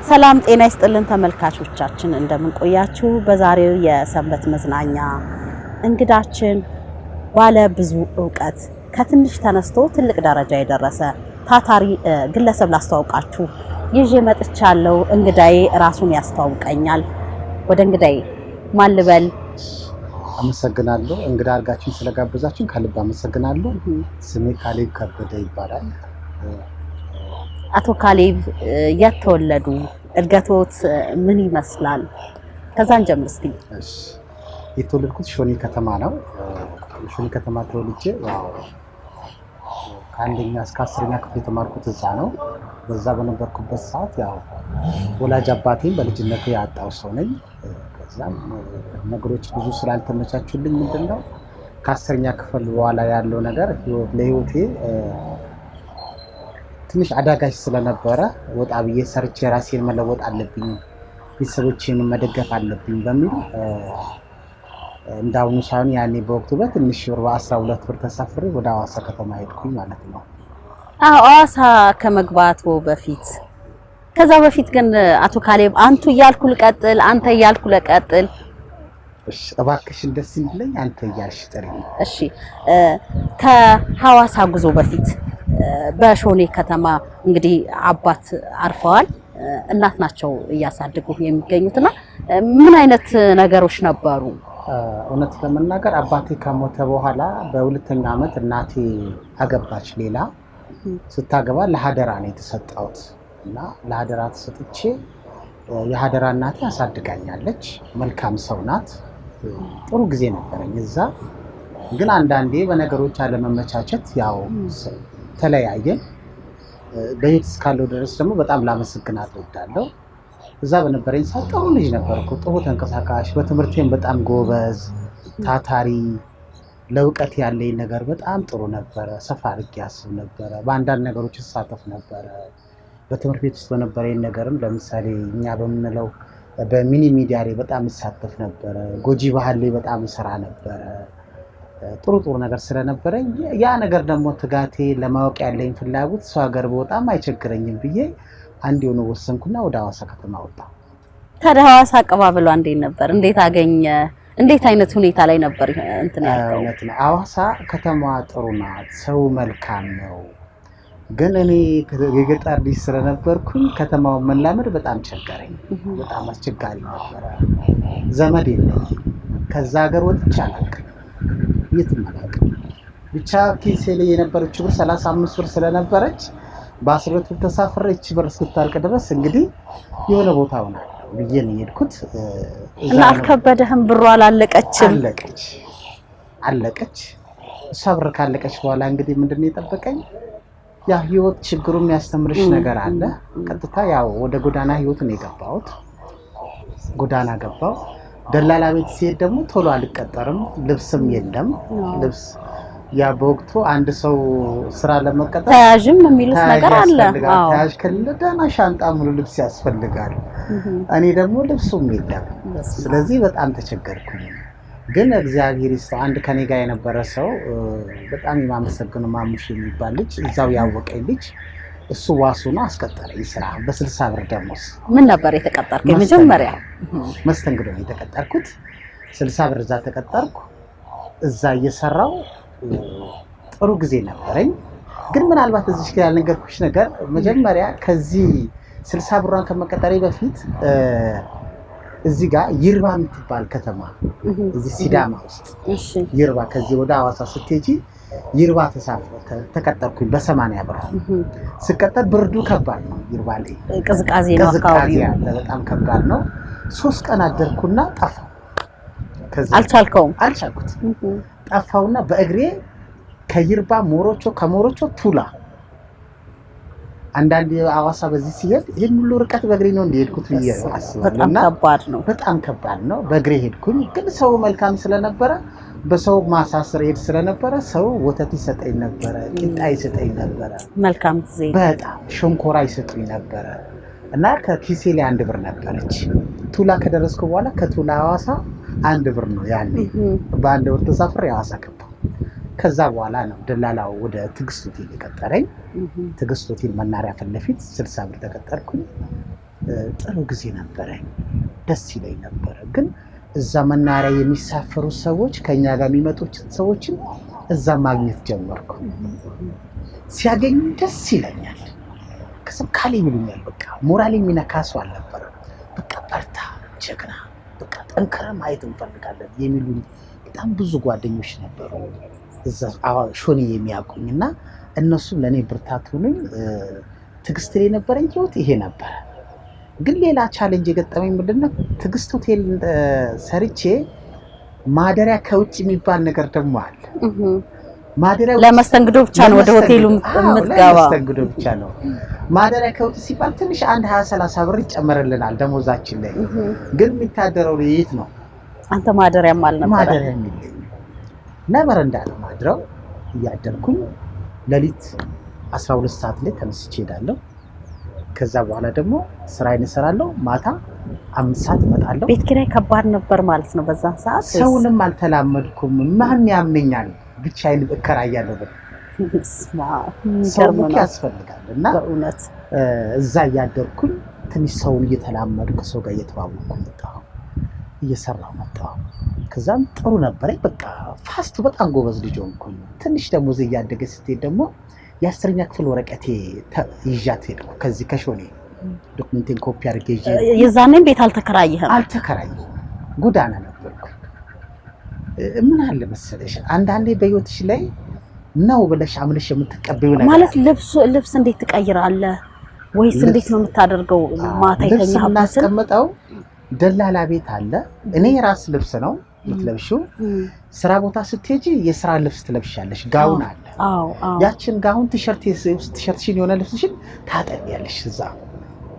ሰላም ጤና ይስጥልን ተመልካቾቻችን እንደምን ቆያችሁ? በዛሬው የሰንበት መዝናኛ እንግዳችን ባለ ብዙ ዕውቀት ከትንሽ ተነስቶ ትልቅ ደረጃ የደረሰ ታታሪ ግለሰብ ላስተዋውቃችሁ ይዤ መጥቻለሁ። እንግዳዬ ራሱን ያስተዋውቀኛል። ወደ እንግዳዬ ማን ልበል? አመሰግናለሁ። እንግዳ አድርጋችሁን ስለጋበዛችሁን ከልብ አመሰግናለሁ። ስሜ ካሌብ ከበደ ይባላል። አቶ ካሌብ የት ተወለዱ? እድገቶት ምን ይመስላል? ከዛን ጀምር እስቲ። እሺ፣ የተወለድኩት ሾኔ ከተማ ነው። ሾኔ ከተማ ተወልጄ ያው ከአንደኛ እስከ 10ኛ ክፍል የተማርኩት እዛ ነው። በዛ በነበርኩበት ሰዓት ያው ወላጅ አባቴን በልጅነቴ ያጣው ሰው ነኝ። ከዛም ነገሮች ብዙ ስላልተመቻቹልኝ ምንድነው ከ10ኛ ክፍል በኋላ ያለው ነገር ለህይወቴ ትንሽ አዳጋች ስለነበረ ወጣ ብዬ ሰርቼ ራሴን መለወጥ አለብኝ፣ ቤተሰቦቼን መደገፍ አለብኝ በሚል እንዳውኑ ሳይሆን ያኔ በወቅቱ በትንሽ ብር 12 ብር ተሳፍሬ ወደ ሐዋሳ ከተማ ሄድኩኝ ማለት ነው። ሐዋሳ ከመግባቱ በፊት ከዛ በፊት ግን አቶ ካሌብ አንቱ እያልኩ ልቀጥል አንተ እያልኩ ልቀጥል? እሺ እባክሽን ደስ ይለኝ አንተ እያልሽ ጥሪኝ። እሺ ከሐዋሳ ጉዞ በፊት በሾኔ ከተማ እንግዲህ አባት አርፈዋል፣ እናት ናቸው እያሳደጉ የሚገኙትና ምን አይነት ነገሮች ነበሩ? እውነት ለመናገር አባቴ ከሞተ በኋላ በሁለተኛ ዓመት እናቴ አገባች። ሌላ ስታገባ ለሀደራ ነው የተሰጠሁት እና ለሀደራ ተሰጥቼ የሀደራ እናቴ አሳድጋኛለች። መልካም ሰው ናት። ጥሩ ጊዜ ነበረኝ እዛ። ግን አንዳንዴ በነገሮች አለመመቻቸት ያው ተለያየን። በህይወት እስካለሁ ድረስ ደግሞ በጣም ላመሰግናት እወዳለሁ። እዛ በነበረኝ ሰዓት ጥሩ ልጅ ነበርኩ፣ ጥሩ ተንቀሳቃሽ፣ በትምህርቴም በጣም ጎበዝ ታታሪ፣ ለእውቀት ያለኝ ነገር በጣም ጥሩ ነበረ። ሰፋ አድርጌ አስብ ነበረ፣ በአንዳንድ ነገሮች እሳተፍ ነበረ። በትምህርት ቤት ውስጥ በነበረኝ ነገርም ለምሳሌ እኛ በምንለው በሚኒ ሚዲያ ላይ በጣም እሳተፍ ነበረ። ጎጂ ባህል ላይ በጣም እሰራ ነበረ። ጥሩ ነገር ስለነበረኝ ያ ነገር ደግሞ ትጋቴ ለማወቅ ያለኝ ፍላጎት ሰው ሀገር በጣም አይቸግረኝም ብዬ አንድ የሆነ ወሰንኩና ወደ ሐዋሳ ከተማ ወጣሁ። ታዲያ ሐዋሳ አቀባበሏ እንዴት ነበር? እንዴት አገኘ? እንዴት አይነት ሁኔታ ላይ ነበር እንትን ያለው? እውነት ነው፣ ሐዋሳ ከተማዋ ጥሩ ናት፣ ሰው መልካም ነው። ግን እኔ የገጠር ልጅ ስለነበርኩኝ ከተማውን መላመድ በጣም ቸገረኝ። በጣም አስቸጋሪ ነበረ። ዘመድ የለኝም። ከዛ ሀገር ወጥቼ አላውቅም፣ የትም አላውቅም። ብቻ ኪሴ ላይ የነበረችው ብር 35 ብር ስለነበረች በ12 ብር ተሳፍሬ እቺ ብር እስክታልቅ ድረስ እንግዲህ የሆነ ቦታ ሆናለሁ ብዬ ነው የሄድኩት። እና አልከበደህም? ብሩ አላለቀችም? አለቀች። እሷ ብር ካለቀች በኋላ እንግዲህ ምንድነው የጠበቀኝ? ያ ህይወት ችግሩ የሚያስተምርሽ ነገር አለ። ቀጥታ ያው ወደ ጎዳና ህይወት ነው የገባሁት። ጎዳና ገባሁ። ደላላ ቤት ሲሄድ ደግሞ ቶሎ አልቀጠርም፣ ልብስም የለም። ልብስ ያ በወቅቱ አንድ ሰው ስራ ለመቀጠር ተያዥም የሚሉት ነገር አለ። ተያዥ ከሌለ ደህና ሻንጣ ሙሉ ልብስ ያስፈልጋል። እኔ ደግሞ ልብሱም የለም። ስለዚህ በጣም ተቸገርኩኝ። ግን እግዚአብሔር ይስጥ፣ አንድ ከኔ ጋር የነበረ ሰው በጣም የማመሰግነው ማሙሽ የሚባል ልጅ እዛው ያወቀኝ ልጅ እሱ ዋሱና አስቀጠረኝ ስራ በ60 ብር ደሞዝ። ምን ነበር የተቀጠርከው? መጀመሪያ መስተንግዶ ነው የተቀጠርኩት። 60 ብር እዛ ተቀጠርኩ። እዛ እየሰራው ጥሩ ጊዜ ነበረኝ። ግን ምናልባት እዚህ ጋር ያልነገርኩሽ ነገር መጀመሪያ ከዚህ 60 ብሯን ከመቀጠሬ በፊት እዚህ ጋር ይርባ የምትባል ከተማ እዚህ ሲዳማ ውስጥ ይርባ፣ ከዚህ ወደ ሐዋሳ ስትሄጂ ይርባ ተቀጠርኩኝ በ80 ብር። ስቀጠር ብርዱ ከባድ ነው፣ ይርባ ላይ ቅዝቃዜ ነው፣ አካባቢ በጣም ከባድ ነው። 3 ቀን አደርኩና ጠፋሁ። አልቻልከውም? አልቻልኩት። ጠፋውና በእግሬ ከይርባ ሞሮቾ፣ ከሞሮቾ ቱላ፣ አንዳንድ ሐዋሳ በዚህ ሲሄድ ይሄን ሁሉ ርቀት በእግሬ ነው እንደሄድኩት ብዬ አስባለሁ። በጣም ከባድ ነው፣ በጣም ከባድ ነው። በእግሬ ሄድኩኝ። ግን ሰው መልካም ስለነበረ በሰው ማሳሰር ሄድ ስለነበረ ሰው ወተት ይሰጠኝ ነበረ፣ ቂጣ ይሰጠኝ ነበረ። መልካም ጊዜ። በጣም ሸንኮራ ይሰጡኝ ነበረ እና ከኪሴ ላይ 1 ብር ነበረች። ቱላ ከደረስኩ በኋላ ከቱላ ሐዋሳ 1 ብር ነው ያኔ። በ1 ብር ተሳፍሬ ሐዋሳ ገባሁ። ከዛ በኋላ ነው ደላላው ወደ ትግስት ሆቴል የቀጠረኝ። ትግስት ሆቴል መናሪያ ፊት ለፊት 60 ብር ተቀጠርኩኝ። ጥሩ ጊዜ ነበረ፣ ደስ ይለኝ ነበረ። ግን እዛ መናኸሪያ የሚሳፈሩ ሰዎች ከኛ ጋር የሚመጡት ሰዎችን እዛ ማግኘት ጀመርኩ። ሲያገኙ ደስ ይለኛል፣ ከስም ካሌ ይሉኛል። በቃ ሞራል የሚነካ ሰው አልነበረ። በቃ በርታ፣ ጀግና፣ በቃ ጠንከረ ማየት እንፈልጋለን የሚሉኝ በጣም ብዙ ጓደኞች ነበሩ እዛ ሾኔ የሚያውቁኝ እና እነሱም ለእኔ ብርታት ሆኑኝ። ትዕግስት ላይ የነበረኝ ህይወት ይሄ ነበረ። ግን ሌላ ቻሌንጅ የገጠመኝ ምንድነው? ትዕግስት ሆቴል ሰርቼ ማደሪያ ከውጭ የሚባል ነገር ደግሞ አለ። ማደሪያ ለመስተንግዶ ብቻ ነው ወደ ሆቴሉ የምትገባው? ለመስተንግዶ ብቻ ነው። ማደሪያ ከውጭ ሲባል ትንሽ 20-30 ብር ይጨመርልናል ደሞዛችን ላይ። ግን የሚታደረው የት ነው? አንተ ማደሪያም አልነበረ? ማደሪያ የሚለኝ ነበር እንዳለ ማድረው እያደርኩኝ ሌሊት 12 ሰዓት ላይ ተነስቼ ሄዳለሁ። ከዛ በኋላ ደግሞ ስራዬን እሰራለሁ። ማታ 5 ሰዓት እመጣለሁ። ቤት ኪራይ ከባድ ነበር ማለት ነው በዛ ሰዓት? ሰውንም አልተላመድኩም። ማን ያመኛል? ብቻዬን እከራያለሁ። ሰው ያስፈልጋል እና በእውነት እዛ እያደርኩኝ ትንሽ ሰውን እየተላመድኩ ከሰው ጋር እየተዋወቅኩ መጣሁ፣ እየሰራሁ መጣሁ። ከዛም ጥሩ ነበረኝ። በቃ ፋስቱ በጣም ጎበዝ ልጅ ሆንኩኝ። ትንሽ ደግሞ እዚህ እያደገ ስትሄድ ደግሞ የ10ኛ ክፍል ወረቀቴ ይዣት ሄድኩ። ከዚህ ከሾኔ ዶክመንቴን ኮፒ አድርጌ ይዤ። የዛኔም ቤት አልተከራየህም? አልተከራየሁም፣ ጎዳና ነበርኩ። ምን አለ መሰለሽ አንዳንዴ በህይወትሽ ላይ ነው ብለሽ አምነሽ የምትቀበይው ነገር ማለት ልብስ እንዴት ትቀይራለህ ወይስ እንዴት ነው የምታደርገው? ማታ የተኛህበት እናስቀምጠው ደላላ ቤት አለ። እኔ የራስ ልብስ ነው የምትለብሺው። ስራ ቦታ ስትሄጂ የስራ ልብስ ትለብሻለሽ፣ ጋውን አለ። ያችን ጋውን ቲሸርትሽን የሆነ ልብስሽን ታጠቢያለሽ። እዛ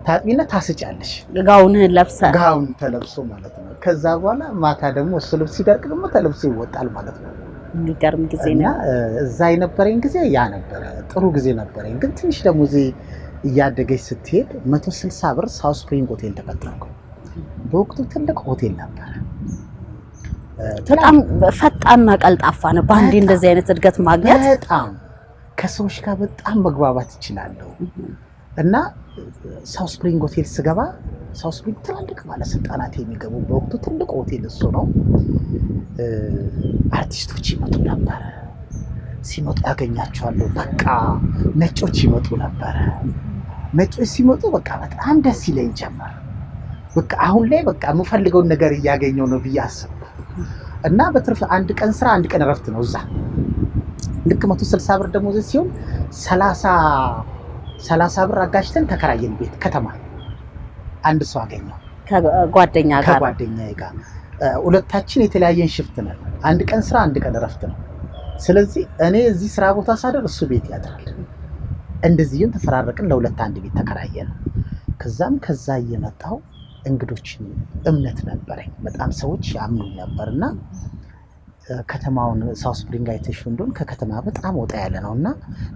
ታጥቢና ታስጫለሽ። ጋውንህን ለብሰህ ጋውን ተለብሶ ማለት ነው። ከዛ በኋላ ማታ ደግሞ እሱ ልብስ ሲደርቅ ደግሞ ተለብሶ ይወጣል ማለት ነው። የሚገርም ጊዜ ነው። እዛ የነበረኝ ጊዜ ያ ነበረ፣ ጥሩ ጊዜ ነበረኝ። ግን ትንሽ ደግሞ እዚህ እያደገች ስትሄድ 160 ብር ሳውዝ ስፕሪንግ ሆቴል ተቀጠርኩ። በወቅቱ ትልቅ ሆቴል ነበረ። በጣም ፈጣንና ቀልጣፋ ነው። በአንዴ እንደዚህ አይነት እድገት ማግኘት በጣም ከሰዎች ጋር በጣም መግባባት ይችላለሁ። እና ሳውዝ ስፕሪንግ ሆቴል ስገባ ሳውዝ ስፕሪንግ ትላልቅ ባለስልጣናት የሚገቡ በወቅቱ ትልቅ ሆቴል እሱ ነው። አርቲስቶች ይመጡ ነበረ። ሲመጡ ያገኛቸዋለሁ። በቃ ነጮች ይመጡ ነበረ። ነጮች ሲመጡ በቃ በጣም ደስ ይለኝ ጀመር። በቃ አሁን ላይ በቃ የምፈልገውን ነገር እያገኘው ነው ብዬ አሰብኩ። እና በትርፍ አንድ ቀን ስራ አንድ ቀን እረፍት ነው እዛ። ልክ 160 ብር ደሞዝ ሲሆን 30 ብር አጋጭተን ተከራየን ቤት ከተማ። አንድ ሰው አገኘው ከጓደኛዬ ጋር ሁለታችን የተለያየን ሽፍት ነን። አንድ ቀን ስራ አንድ ቀን እረፍት ነው። ስለዚህ እኔ እዚህ ስራ ቦታ ሳደር እሱ ቤት ያድራል። እንደዚህም ተፈራረቅን። ለሁለት አንድ ቤት ተከራየን። ከዛ እየመጣው እንግዶችን እምነት ነበረኝ። በጣም ሰዎች ያምኑኝ ነበርና ከተማውን ሳውዝ ስፕሪንግ አይተሽው እንደሆነ ከከተማ በጣም ወጣ ያለ ነውና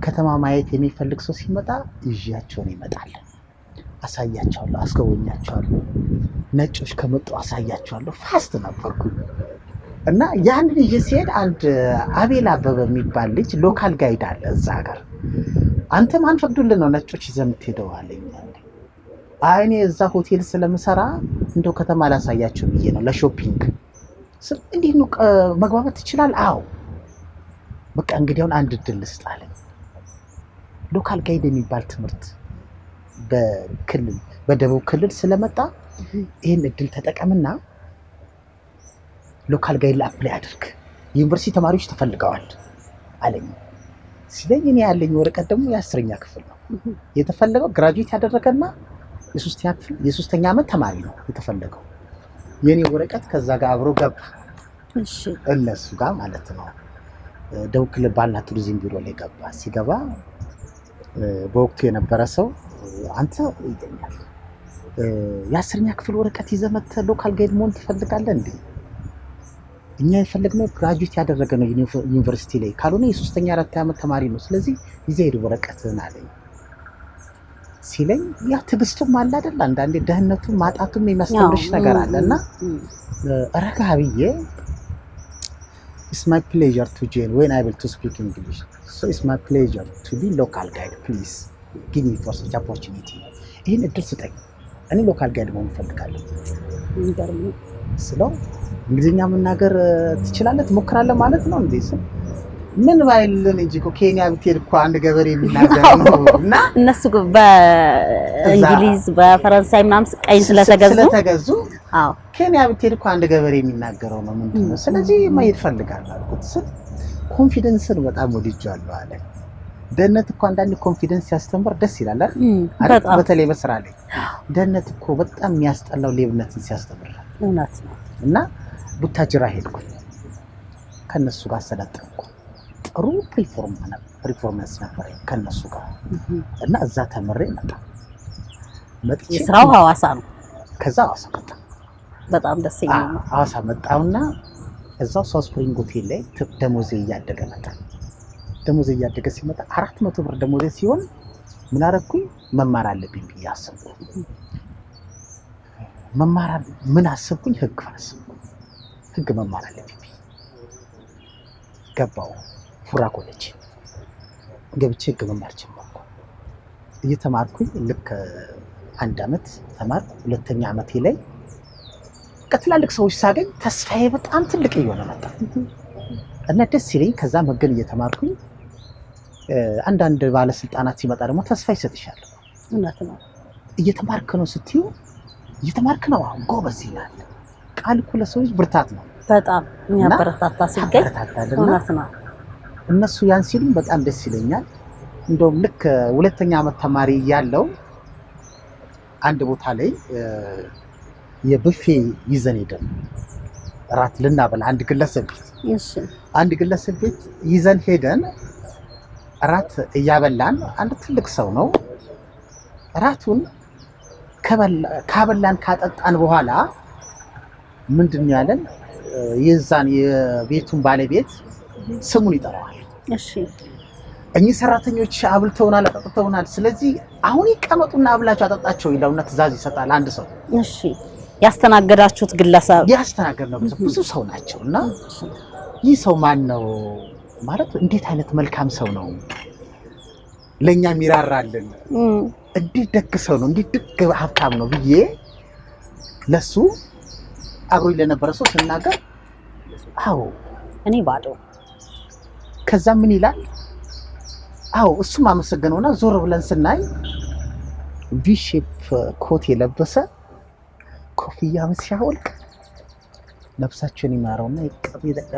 ከተማ ማየት የሚፈልግ ሰው ሲመጣ ይዣቸውን ይመጣል። አሳያቸዋለሁ፣ አስጎበኛቸዋለሁ። ነጮች ከመጡ አሳያቸዋለሁ። ፋስት ነበርኩ እና ያንን ይዤ ሲሄድ አንድ አቤል አበበ የሚባል ልጅ ሎካል ጋይድ አለ እዛ ሀገር። አንተ ማን ፈቅዶልህ ነው ነጮች ይዘህ የምትሄደው አለኝ። እኔ እዛ ሆቴል ስለምሰራ እንደው ከተማ ላሳያቸው ብዬ ነው ለሾፒንግ። እንዴት ነው መግባባት ትችላለህ? አዎ በቃ እንግዲያውን አንድ እድል ልስጥ አለኝ። ሎካል ጋይድ የሚባል ትምህርት በደቡብ ክልል ስለመጣ ይህን እድል ተጠቀምና ሎካል ጋይድ አፕላይ አድርግ፣ ዩኒቨርሲቲ ተማሪዎች ተፈልገዋል አለኝ። ሲለኝ እኔ ያለኝ ወረቀት ደግሞ የ10ኛ ክፍል ነው የተፈለገው። ግራጁዌት ያደረገና የሶስተኛ ዓመት ተማሪ ነው የተፈለገው። የኔ ወረቀት ከዛ ጋር አብሮ ገባ። እነሱ ጋር ማለት ነው። ደቡብ ክልል ባህልና ቱሪዝም ቢሮ ላይ ገባ። ሲገባ በወቅቱ የነበረ ሰው አንተ ይገኛል የ10ኛ ክፍል ወረቀት ይዘህ መጥተህ ሎካል ጋይድ መሆን ትፈልጋለህ እንዴ? እኛ የፈለግነው ግራጁዌት ያደረገ ነው ዩኒቨርሲቲ ላይ፣ ካልሆነ የሶስተኛ 4 ዓመት ተማሪ ነው። ስለዚህ ይዘህ ሄድ ወረቀትህን አለኝ። ሲለኝ ያ ትዕግስቱም አለ አይደል? አንዳንዴ ደህንነቱም ማጣቱም የሚያስተምርሽ ነገር አለና ረጋ ብዬ it's my pleasure to join when I will to speak English, so it's my pleasure to be local guide, please give me for such opportunity. ይህን እድል ስጠኝ እኔ ሎካል ጋይድ መሆን እፈልጋለሁ ይገርም ስለው እንግሊዝኛ መናገር ትችላለህ ትሞክራለህ ማለት ነው እንዴ ስል ምን ባይልን እንጂ እኮ ኬንያ ብትሄድ እኮ አንድ ገበሬ የሚናገር ነውና እነሱ በእንግሊዝ በፈረንሳይ ምናምን ቀይ ስለተገዙ አዎ ኬንያ ብትሄድ እኮ አንድ ገበሬ የሚናገረው ነው ምንድነው ስለዚህ ማየት ፈልጋለሁ አልኩት ስል ኮንፊደንስን በጣም ወድጃለሁ አለ ደህንነት እኮ አንዳንድ ኮንፊደንስ ያስተምር ደስ ይላል አይደል በተለይ በስራ ላይ ደህንነት እኮ በጣም የሚያስጠላው ሌብነትን ሲያስተምር እውነት ነው እና ቡታጅራ ሄድኩኝ ከነሱ ጋር ሰለጠንኩ ጥሩ ሪፎርመንስ ነበር ከነሱ ጋር እና እዛ ተምሬ መጥቼ ስራው ሐዋሳ ነው ከዛ ሐዋሳ መጣ በጣም ደስ ይላል ሐዋሳ መጣውና እዛው ሳውዝ ስፕሪንግ ሆቴል ላይ ደሞዜ እያደገ መጣ ደሞዜ እያደገ ሲመጣ 400 ብር ደሞዜ ሲሆን ምን አደረኩኝ መማር አለብኝ ብዬ አሰብኩ መማር ምን አሰብኩኝ ህግ መማር አለብኝ ገባው ፉራ ኮሌጅ ገብቼ ህግ መማር ጀመርኩ እየተማርኩኝ ልክ አንድ አመት ተማርኩ ሁለተኛ አመቴ ላይ ከትላልቅ ሰዎች ሳገኝ ተስፋዬ በጣም ትልቅ እየሆነ መጣ እና ደስ ይለኝ ከዛ መገን እየተማርኩኝ አንዳንድ ባለስልጣናት ሲመጣ ደግሞ ተስፋ ይሰጥሻል እውነት ነው እየተማርክ ነው ስትዩ እየተማርክ ነው ጎበዝ ይላል ቃል እኮ ለሰዎች ብርታት ነው በጣም የሚያበረታታ ሲገኝ እውነት ነው እነሱ ያን ሲሉኝ በጣም ደስ ይለኛል እንደውም ልክ ሁለተኛ አመት ተማሪ ያለው አንድ ቦታ ላይ የቡፌ ይዘን ሄደን ራት ልናበላ አንድ ግለሰብ ቤት ይዘን ሄደን ራት እያበላን አንድ ትልቅ ሰው ነው ራቱን ካበላን ካጠጣን በኋላ ምንድነው ያለን የዛን የቤቱን ባለቤት ስሙን ይጠራዋል እሺ እኚህ ሰራተኞች አብልተውናል አጠጥተውናል ስለዚህ አሁን ይቀመጡና አብላችሁ አጠጣቸው ይላውና ትእዛዝ ይሰጣል አንድ ሰው እሺ ያስተናገዳችሁት ግለሰብ ያስተናገድነው ብዙ ሰው ናቸውና ይህ ሰው ማን ነው ማለት እንዴት አይነት መልካም ሰው ነው ለኛ ሚራራልን እንዴት ደግ ሰው ነው እንዴት ደግ ሀብታም ነው ብዬ ለሱ አብሮኝ ለነበረ ሰው ስናገር አዎ እኔ ባዶ ከዛ ምን ይላል አዎ እሱም አመሰገነውና ዞር ብለን ስናይ ቪሼፕ ኮት የለበሰ ኮፍያ ሲያወልቅ ነፍሳቸውን ይማረውና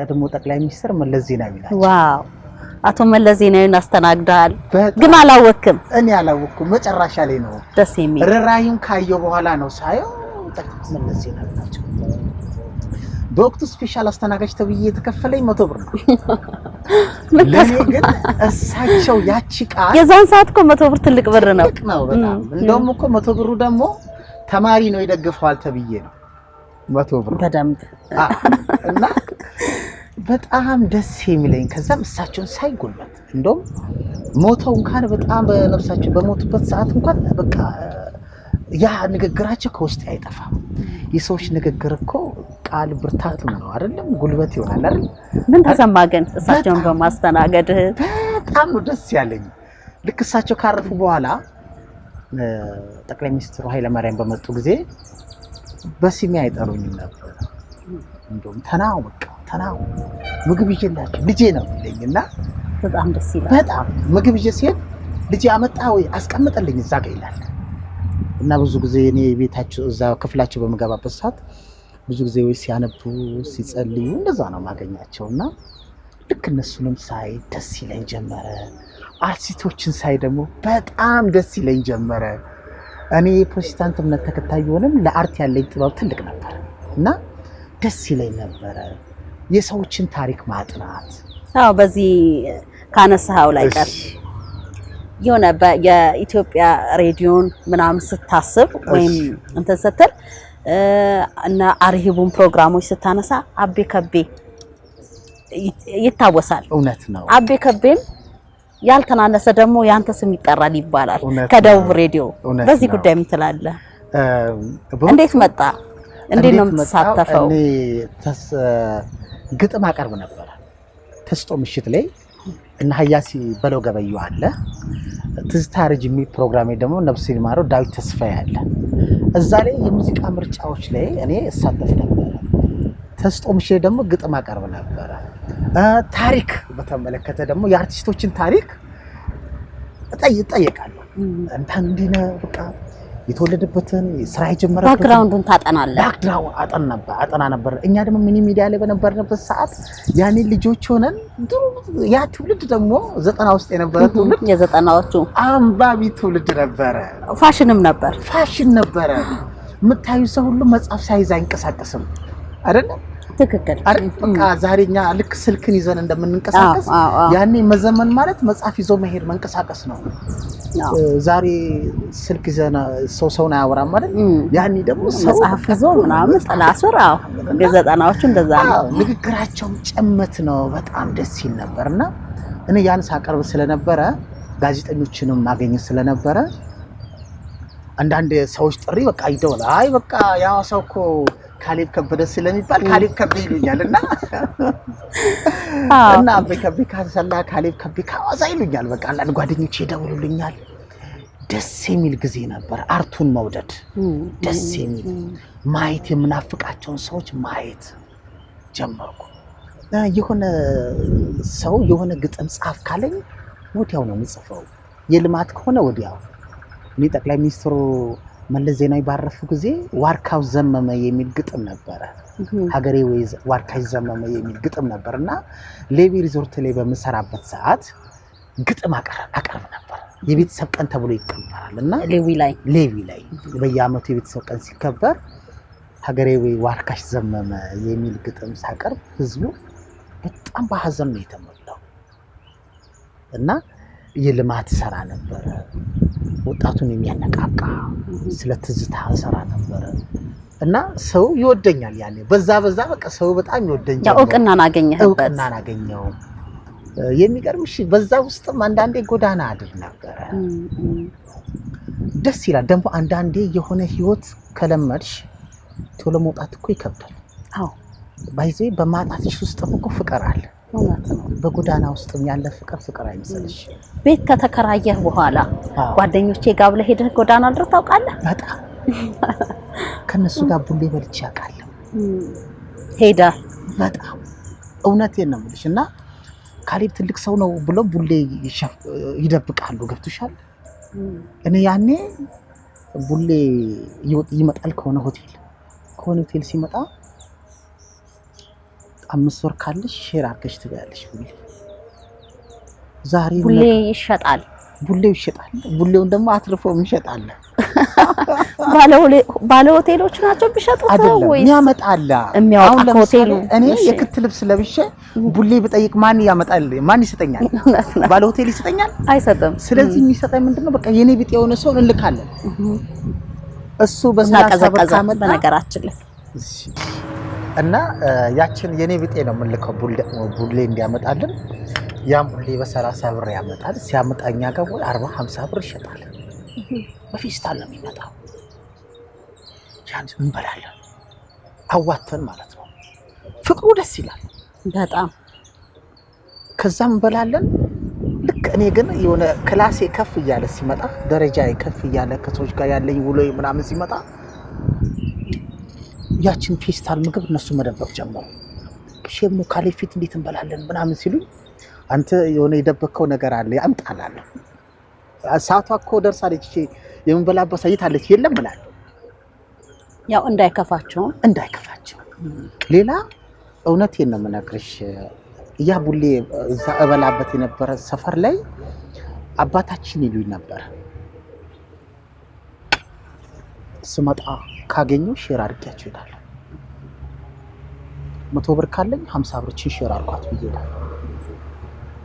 ደግሞ ጠቅላይ ሚኒስትር መለስ ዜናዊ ናቸው ዋው አቶ መለስ ዜናዊን አስተናግደሃል ግን አላወቅም እኔ አላወቅኩም መጨረሻ ላይ ነው ደስ የሚል ራራዩን ካየው በኋላ ነው ሳየው ጠቅላይ መለስ ዜናዊ ናቸው በወቅቱ ስፔሻል አስተናጋጅ ተብዬ የተከፈለኝ 100 ብር ነው ለኔ ግን እሳቸው ያቺ ቃል የዛን ሰዓት እኮ 100 ብር ትልቅ ብር ነው በጣም እንደውም እኮ 100 ብሩ ደግሞ ተማሪ ነው ይደግፋል ተብዬ ነው 100 ብር በደንብ እና በጣም ደስ የሚለኝ ከዛም እሳቸውን ሳይጎልበት እንደውም ሞተው እንኳን በጣም በነፍሳቸው በሞቱበት ሰዓት እንኳን በቃ ያ ንግግራቸው ከውስጥ አይጠፋም የሰዎች ንግግር እኮ ቃል ብርታት ነው አይደለም ጉልበት ይሆናል አይደል ምን ተሰማ ግን እሳቸውን በማስተናገድ በጣም ደስ ያለኝ ልክ እሳቸው ካረፉ በኋላ ጠቅላይ ሚኒስትሩ ኃይለ ማርያም በመጡ ጊዜ በስሜ አይጠሩኝም ነበር እንደውም ተናው ምግብ ይዤላችሁ ልጄ ነው ይለኝና በጣም ደስ ይላል በጣም ምግብ ይዤ ሲሄድ ልጄ አመጣ ወይ አስቀምጥልኝ እዛ ጋር ይላል እና ብዙ ጊዜ እኔ ቤታቸው እዛ ክፍላቸው በመገባበት ሰዓት ብዙ ጊዜ ወይ ሲያነቡ ሲጸልዩ እንደዛ ነው ማገኛቸውና ልክ እነሱንም ሳይ ደስ ይለኝ ጀመረ አርቲስቶችን ሳይ ደግሞ በጣም ደስ ይለኝ ጀመረ እኔ ፕሮቴስታንት እምነት ተከታይ ቢሆንም ለአርት ያለኝ ጥበብ ትልቅ ነበር እና ደስ ይለኝ ነበር የሰዎችን ታሪክ ማጥናት አዎ በዚህ ካነሳው ላይ ቀር የሆነ የኢትዮጵያ ሬዲዮን ምናምን ስታስብ ወይም እንትን ስትል እና አርሂቡን ፕሮግራሞች ስታነሳ አቤ ከቤ ይታወሳል እውነት ነው አቤ ከቤም ያልተናነሰ ደግሞ ያንተ ስም ይጠራል ይባላል ከደቡብ ሬዲዮ በዚህ ጉዳይ ምን ትላለህ እንዴት መጣ እንዴት ነው የምትሳተፈው እኔ ግጥም አቀርብ ነበር ተስጦ ምሽት ላይ እና ሀያሲ በለው ገበዩ አለ። ትዝታ ረጅ የሚል ፕሮግራሜ ደግሞ ነፍስ ይማረው ዳዊት ተስፋዬ አለ። እዛ ላይ የሙዚቃ ምርጫዎች ላይ እኔ እሳተፍ ነበረ። ተስጦ ምሽት ደግሞ ግጥም አቀርብ ነበረ። ታሪክ በተመለከተ ደግሞ የአርቲስቶችን ታሪክ እጠይቃለሁ። እንዲህ ነው በቃ የተወለደበትን ስራ የጀመረበት ባክግራውንዱን ታጠናለህ? አጠና ነበር። እኛ ደግሞ ሚኒ ሚዲያ ላይ በነበርንበት ሰዓት ያኔ ልጆች ሆነን ያ ትውልድ ደግሞ 90 ውስጥ የነበረ ትውልድ የዘጠናዎቹ አንባቢ ትውልድ ነበረ። ፋሽን ነበረ። የምታዩ ሰው ሁሉ መጽሐፍ ሳይዝ አይንቀሳቀስም አይደል? ትክክል። በቃ ዛሬኛ ልክ ስልክን ይዘን እንደምንንቀሳቀስ ያኔ መዘመን ማለት መጽሐፍ ይዞ መሄድ መንቀሳቀስ ነው። ዛሬ ስልክ ይዘን ሰውን አያወራም ማለት ያኔ ደግሞ መጽሐፍ ይዞ ምናምን ጥላስር የዘጠናዎቹ እንደዛ ነው። ንግግራቸውም ጨመት ነው። በጣም ደስ ይል ነበርና እኔ ያን ሳቀርብ ስለነበረ ጋዜጠኞችንም ማግኘት ስለነበረ አንዳንድ ሰዎች ጥሪ በቃ ይደውል አይ በቃ ያው ሰው እኮ ካሌብ ከበደ ስለሚባል ካሌብ ከበደ ይሉኛል እና አቤ ከበደ ካሰላ ካሌብ ከበደ ካዋሳ ይሉኛል። በቃ አንዳንድ ጓደኞቼ ይደውሉልኛል። ደስ የሚል ጊዜ ነበር። አርቱን መውደድ ደስ የሚል ማየት የምናፍቃቸውን ሰዎች ማየት ጀመርኩ። የሆነ ሰው የሆነ ግጥም ጻፍ ካለኝ ወዲያው ነው የምጽፈው። የልማት ከሆነ ወዲያው እኔ ጠቅላይ ሚኒስትሩ መለስ ዜናዊ ባረፉ ጊዜ ዋርካው ዘመመ የሚል ግጥም ነበረ። ሀገሬ ወይ ዋርካይ ዘመመ የሚል ግጥም ነበርና ሌቪ ሪዞርት ላይ በምሰራበት ሰዓት ግጥም አቀርብ ነበር። የቤተሰብ ቀን ተብሎ ይከበራልና ሌቪ ላይ በየዓመቱ የቤተሰብ ቀን ሲከበር ሀገሬ ወይ ዋርካሽ ዘመመ የሚል ግጥም ሳቀርብ ህዝቡ በጣም በሀዘን ነው የተሞላው እና የልማት ሰራ ነበር። ወጣቱን የሚያነቃቃ ስለ ትዝታ ሰራ ነበር እና ሰው ይወደኛል። ያኔ በዛ በቃ ሰው በጣም ይወደኛል። እውቅናን አገኘው። የሚገርምሽ በዛ ውስጥም አንዳንዴ ጎዳና አድር ነበር። ደስ ይላል። ደግሞ አንዳንዴ የሆነ ህይወት ከለመድሽ ቶሎ መውጣት እኮ ይከብዳል። ባይዜ በማጣትሽ ውስጥ እኮ ፍቅር አለ። በጎዳና ውስጥም ያለ ፍቅር አይመስልሽ። ቤት ከተከራየህ በኋላ ጓደኞቼ ጋር ብለህ ሄደህ ጎዳና ድረስ ታውቃለህ? በጣም ከነሱ ጋር ቡሌ በልቼ አውቃለሁ። ሄዳ በጣም እውነቴን ነው የምልሽ። እና ካሌብ ትልቅ ሰው ነው ብሎ ቡሌ ይደብቃሉ። ገብቶሻል? እኔ ያኔ ቡሌ ይመጣል ከሆነ ሆቴል ሲመጣ 5 ወር ካለሽ ሼር አድርገሽ ትበያለሽ። ዛሬ ቡሌ ይሸጣል። ቡሌውን ደግሞ አትርፎም ይሸጣል። ባለ ሆቴሎች ናቸው ቢሸጡት ወይ ያመጣል? የሚያወጣ ሆቴሉ። እኔ የክት ልብስ ለብሼ ቡሌ ብጠይቅ ማን ያመጣል? ማን ይሰጠኛል? ባለ ሆቴል ይሰጠኛል? አይሰጥም። ስለዚህ የሚሰጠኝ ምንድነው? በቃ የኔ ቢጤ የሆነ ሰው እንልካለን። እሱ በሰላሳ ዓመት በነገራችን ላይ እና ያችን የኔ ቢጤ ነው የምንልከው ቡሌ እንዲያመጣልን። ያም ቡሌ በ30 ብር ያመጣል። ሲያመጣኛ ጋር ወይ 40-50 ብር ይሸጣል። በፌስታል ነው የሚመጣው። ያን እንበላለን አዋተን ማለት ነው። ፍቅሩ ደስ ይላል በጣም። ከዛም እንበላለን። ልክ እኔ ግን የሆነ ክላሴ ከፍ እያለ ሲመጣ ደረጃዬ ከፍ እያለ ከሰዎች ጋር ያለኝ ውሎ ምናምን ሲመጣ ያችን ፌስታል ምግብ እነሱ መደበቅ ጀመሩ። ሼም ነው ካሌብ ፊት እንዴት እንበላለን ምናምን ሲሉኝ አንተ የሆነ የደበከው ነገር አለ ያምጣላለሁ። ሰዓቷ እኮ ደርሳለች የምንበላበት ሳይት አለች የለም ብላለሁ። ያው እንዳይከፋቸው ሌላ እውነቴን ነው የምነግርሽ። ያ ቡሌ እዛ እበላበት የነበረ ሰፈር ላይ አባታችን ይሉኝ ነበር። ስመጣ ካገኘው ሼር አድርጊያቸው ይላል። 100 ብር ካለኝ 50 ብር ሼር አድርጓት ይላል።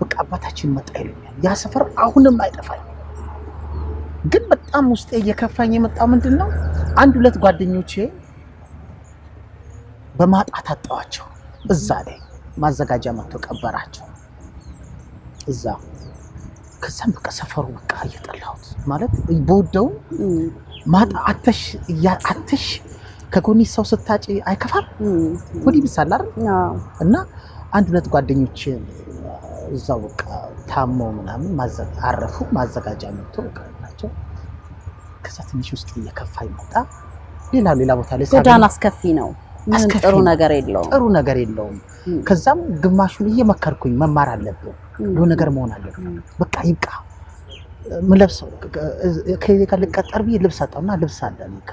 በቃ አባታችን መጣ ይሉኛል። ያ ሰፈር አሁንም አይጠፋኝ። ግን በጣም ውስጤ እየከፋኝ የመጣው ምንድነው? 1-2 ጓደኞቼ በማጣት አጣዋቸው። እዛ ላይ ማዘጋጃ መጥቶ ቀበራቸው እዛ። ከዛም በቃ ሰፈሩ በቃ እየጠላሁት ማለት በወደው ማጣ አተሽ ከጎኒ ሰው ስታጪ አይከፋም? ወዲ ቢሳላር እና 1-2 ጓደኞቼ እዛው በቃ ታሞ ምናምን አረፉ። ማዘጋጃ መጥቶ ናቸው። ከዛ ትንሽ ውስጥ እየከፋ ይመጣ። ሌላ ቦታ ላይ ጎዳና አስከፊ ነው። ጥሩ ነገር የለውም። ከዛም ግማሹን እየመከርኩኝ መማር አለብን፣ የሆነ ነገር መሆን አለብን። በቃ ይብቃ ምለብሰው ከዚህ ልቀጠር ብዬ ልብስ አጣውና ልብስ አለ ልካ